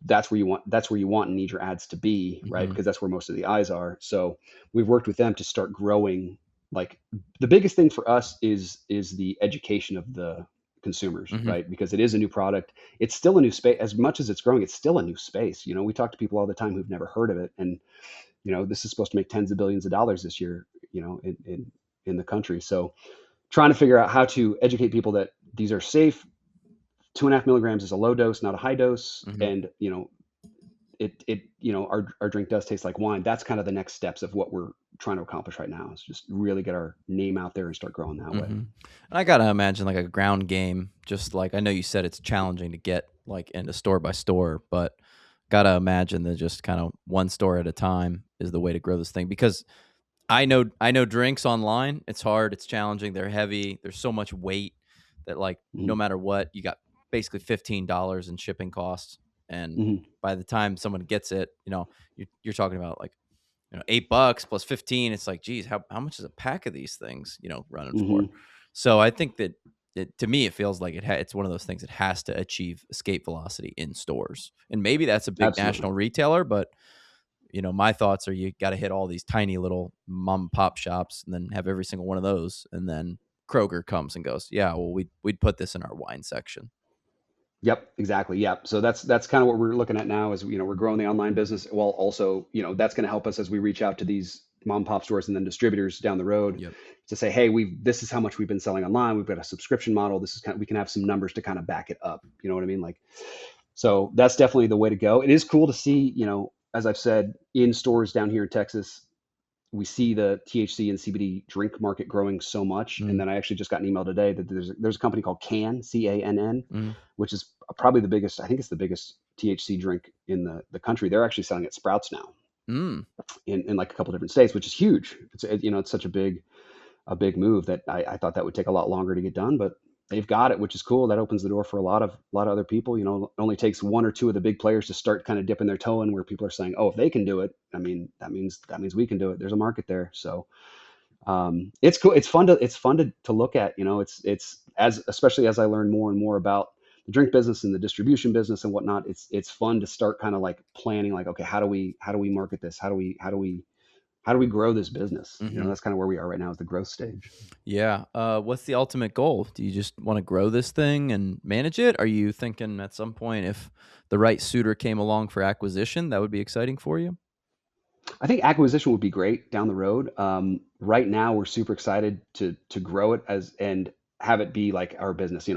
[SPEAKER 2] that's where you want and need your ads to be, right?
[SPEAKER 1] Hmm.
[SPEAKER 2] Because that's where most of the eyes are. So we've worked with them to start growing. Like, the biggest thing for us is the education of the consumers,
[SPEAKER 1] Hmm.
[SPEAKER 2] right? Because it is a new product. It's still a new space. As much as it's growing, it's still a new space. We talk to people all the time who've never heard of it, and this is supposed to make tens of billions of dollars this year, in the country. So trying to figure out how to educate people that these are safe. 2.5 milligrams is a low dose, not a high dose,
[SPEAKER 1] Hmm.
[SPEAKER 2] and our drink does taste like wine. That's kind of the next steps of what we're trying to accomplish right now, is just really get our name out there and start growing that
[SPEAKER 1] Hmm.
[SPEAKER 2] way.
[SPEAKER 1] And I gotta imagine like a ground game. Just like I know you said, it's challenging to get like into store by store, but gotta imagine that just kind of one store at a time is the way to grow this thing because I know drinks online. It's hard. It's challenging. They're heavy. There's so much weight that like no
[SPEAKER 2] Mm-hmm.
[SPEAKER 1] matter what, you got basically $15 in shipping costs. And
[SPEAKER 2] Mm-hmm.
[SPEAKER 1] by the time someone gets it, you're talking about like $8 plus 15. It's like, geez, how much is a pack of these things running for?
[SPEAKER 2] Mm-hmm.
[SPEAKER 1] So I think that to me it feels like it's one of those things that has to achieve escape velocity in stores. And maybe that's a big
[SPEAKER 2] Absolutely.
[SPEAKER 1] national retailer, but my thoughts are you got to hit all these tiny little mom and pop shops and then have every single one of those. And then Kroger comes and goes, yeah, well, we'd put this in our wine section.
[SPEAKER 2] Yep, exactly. Yep. So that's kind of what we're looking at now, is we're growing the online business, while also that's going to help us as we reach out to these mom and pop stores and then distributors down the road
[SPEAKER 1] Yep.
[SPEAKER 2] to say, hey, this is how much we've been selling online. We've got a subscription model. This is we can have some numbers to kind of back it up. You know what I mean? Like, so that's definitely the way to go. It is cool to see, as I've said, in stores down here in Texas, we see the THC and CBD drink market growing so much. And
[SPEAKER 1] Mm,
[SPEAKER 2] then I actually just got an email today that there's a company called Cann,
[SPEAKER 1] mm,
[SPEAKER 2] which is probably the biggest. I think it's the biggest THC drink in the country. They're actually selling at Sprouts now
[SPEAKER 1] mm.
[SPEAKER 2] in like a couple different states, which is huge. It's such a big move that I thought that would take a lot longer to get done, but they've got it, which is cool. That opens the door for a lot of other people. It only takes one or two of the big players to start kind of dipping their toe in, where people are saying, "Oh, if they can do it, I mean, that means we can do it." There's a market there, so it's cool. It's fun to look at. It's as especially as I learn more and more about the drink business and the distribution business and whatnot. It's fun to start kind of like planning, like, okay, how do we market this? How do we grow this business?
[SPEAKER 1] Hmm.
[SPEAKER 2] That's kind of where we are right now, is the growth stage.
[SPEAKER 1] Yeah. What's the ultimate goal? Do you just want to grow this thing and manage it? Are you thinking at some point if the right suitor came along for acquisition, that would be exciting for you?
[SPEAKER 2] I think acquisition would be great down the road. Right now, we're super excited to grow it as and have it be like our business.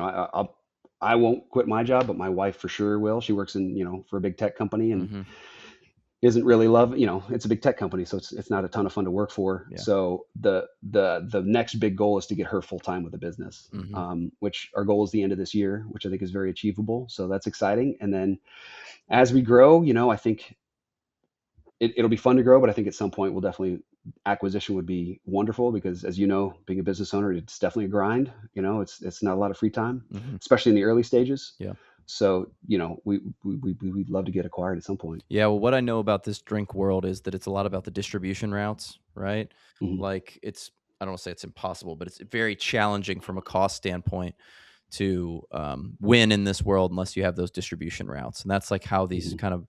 [SPEAKER 2] I won't quit my job, but my wife for sure will. She works for a big tech company, and
[SPEAKER 1] Hmm.
[SPEAKER 2] isn't really love, it's a big tech company, so it's not a ton of fun to work for.
[SPEAKER 1] Yeah.
[SPEAKER 2] So the next big goal is to get her full time with the business,
[SPEAKER 1] Hmm.
[SPEAKER 2] which our goal is the end of this year, which I think is very achievable. So that's exciting. And then as we grow, I think it'll be fun to grow, but I think at some point we'll definitely acquisition would be wonderful because, as you know, being a business owner, it's definitely a grind. It's not a lot of free time,
[SPEAKER 1] Hmm.
[SPEAKER 2] especially in the early stages.
[SPEAKER 1] Yeah.
[SPEAKER 2] So we'd love to get acquired at some point.
[SPEAKER 1] Yeah, well, what I know about this drink world is that it's a lot about the distribution routes, right?
[SPEAKER 2] Hmm.
[SPEAKER 1] Like I don't want to say it's impossible, but it's very challenging from a cost standpoint to win in this world unless you have those distribution routes. And that's like how these
[SPEAKER 2] Hmm.
[SPEAKER 1] kind of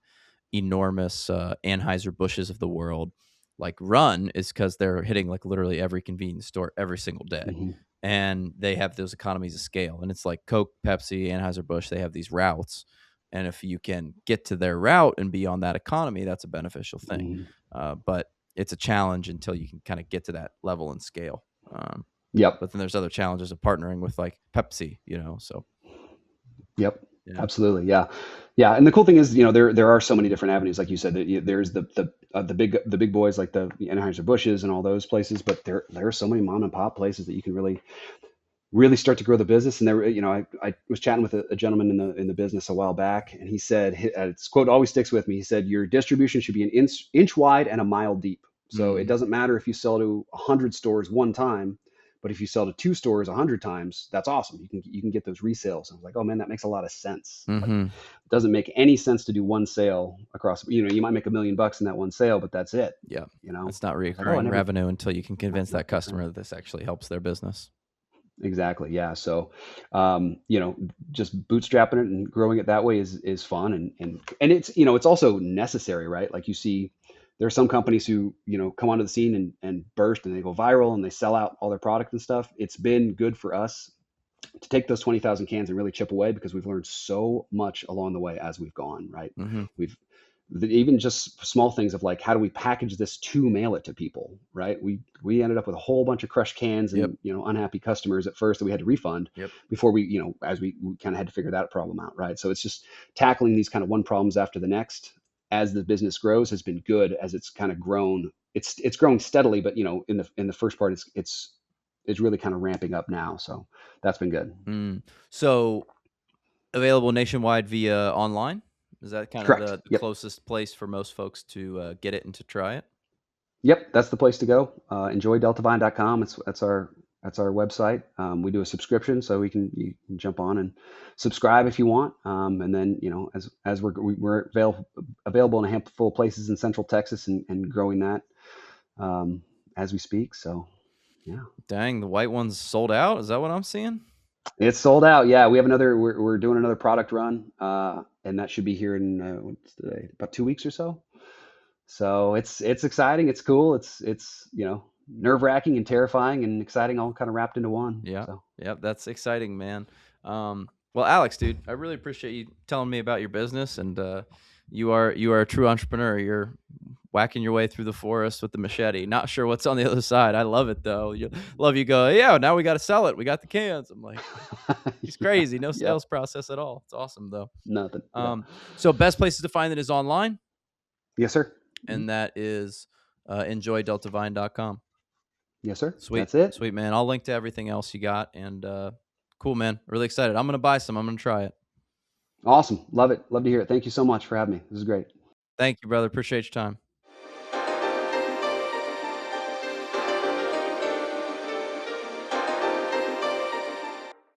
[SPEAKER 1] enormous Anheuser-Busch's of the world like run, is because they're hitting like literally every convenience store every single day.
[SPEAKER 2] Hmm.
[SPEAKER 1] And they have those economies of scale. And it's like Coke, Pepsi, Anheuser-Busch, they have these routes. And if you can get to their route and be on that economy, that's a beneficial thing.
[SPEAKER 2] Hmm.
[SPEAKER 1] But it's a challenge until you can kind of get to that level and scale. Um,
[SPEAKER 2] Yep.
[SPEAKER 1] but then there's other challenges of partnering with like Pepsi, so
[SPEAKER 2] Yep.
[SPEAKER 1] yeah.
[SPEAKER 2] Absolutely. Yeah. Yeah. And the cool thing is, there are so many different avenues, like you said. There's the big boys like the Anheuser Busches and all those places, but there are so many mom and pop places that you can really start to grow the business. And I was chatting with a gentleman in the business a while back, and he said, his quote always sticks with me. He said, "Your distribution should be an inch wide and a mile deep. So it
[SPEAKER 1] Mm-hmm.
[SPEAKER 2] doesn't matter if you sell to 100 stores one time, but if you sell to 2 stores 100 times, that's awesome. You can get those resales." I was like, "Oh man, that makes a lot of sense. Like,
[SPEAKER 1] Mm-hmm.
[SPEAKER 2] it doesn't make any sense to do one sale across. You might make $1 million in that one sale, but that's it.
[SPEAKER 1] Yeah. It's not
[SPEAKER 2] I was like, oh, I
[SPEAKER 1] recurring
[SPEAKER 2] never.
[SPEAKER 1] revenue until you can convince that
[SPEAKER 2] Right.
[SPEAKER 1] customer that this actually helps their business.
[SPEAKER 2] Exactly. Yeah. So, just bootstrapping it and growing it that way is fun, and it's also necessary, right? Like, you see, there are some companies who come onto the scene and burst, and they go viral and they sell out all their product and stuff. It's been good for us to take those 20,000 cans and really chip away, because we've learned so much along the way as we've gone, right?
[SPEAKER 1] Mm-hmm.
[SPEAKER 2] We've Even just small things of like, how do we package this to mail it to people, right? We ended up with a whole bunch of crushed cans
[SPEAKER 1] Yep.
[SPEAKER 2] and unhappy customers at first that we had to refund
[SPEAKER 1] Yep.
[SPEAKER 2] before as we kind of had to figure that problem out, right? So it's just tackling these kind of one problems after the next as the business grows has been good. As it's kind of grown, it's growing steadily, but in the first part, it's really kind of ramping up now. So that's been good.
[SPEAKER 1] So available nationwide via online? Is that kind of
[SPEAKER 2] Correct.
[SPEAKER 1] the
[SPEAKER 2] Yep.
[SPEAKER 1] closest place for most folks to get it and to try it?
[SPEAKER 2] Yep, that's the place to go. Enjoydeltavine.com. That's our website. We do a subscription, so you can jump on and subscribe if you want. And then as we're available in a handful of places in Central Texas, and growing that as we speak. So yeah,
[SPEAKER 1] Dang, the white one's sold out. Is that what I'm seeing?
[SPEAKER 2] it's sold out. Yeah, we have another. We're doing another product run, and that should be here in what's today? About 2 weeks or so. So it's exciting. It's cool. It's nerve wracking and terrifying and exciting, all kind of wrapped into one.
[SPEAKER 1] Yeah.
[SPEAKER 2] So
[SPEAKER 1] Yeah, that's exciting, man. Well, Alex, dude, I really appreciate you telling me about your business, and you are a true entrepreneur. You're whacking your way through the forest with the machete. Not sure what's on the other side. I love it though. You go, yeah. Now we got to sell it. We got the cans. I'm like, he's
[SPEAKER 2] yeah,
[SPEAKER 1] crazy. No
[SPEAKER 2] yep,
[SPEAKER 1] sales process at all. It's awesome though.
[SPEAKER 2] nothing. Yeah,
[SPEAKER 1] So best places to find it is online,
[SPEAKER 2] yes, sir. Mhm.
[SPEAKER 1] and that is enjoydeltavine.com.
[SPEAKER 2] Yes, sir.
[SPEAKER 1] Sweet,
[SPEAKER 2] That's it.
[SPEAKER 1] sweet man. I'll link to everything else you got, and cool, man. Really excited. I'm gonna buy some. I'm gonna try it.
[SPEAKER 2] Awesome. Love it. Love to hear it. Thank you so much for having me. This is great.
[SPEAKER 1] Thank you, brother. Appreciate your time.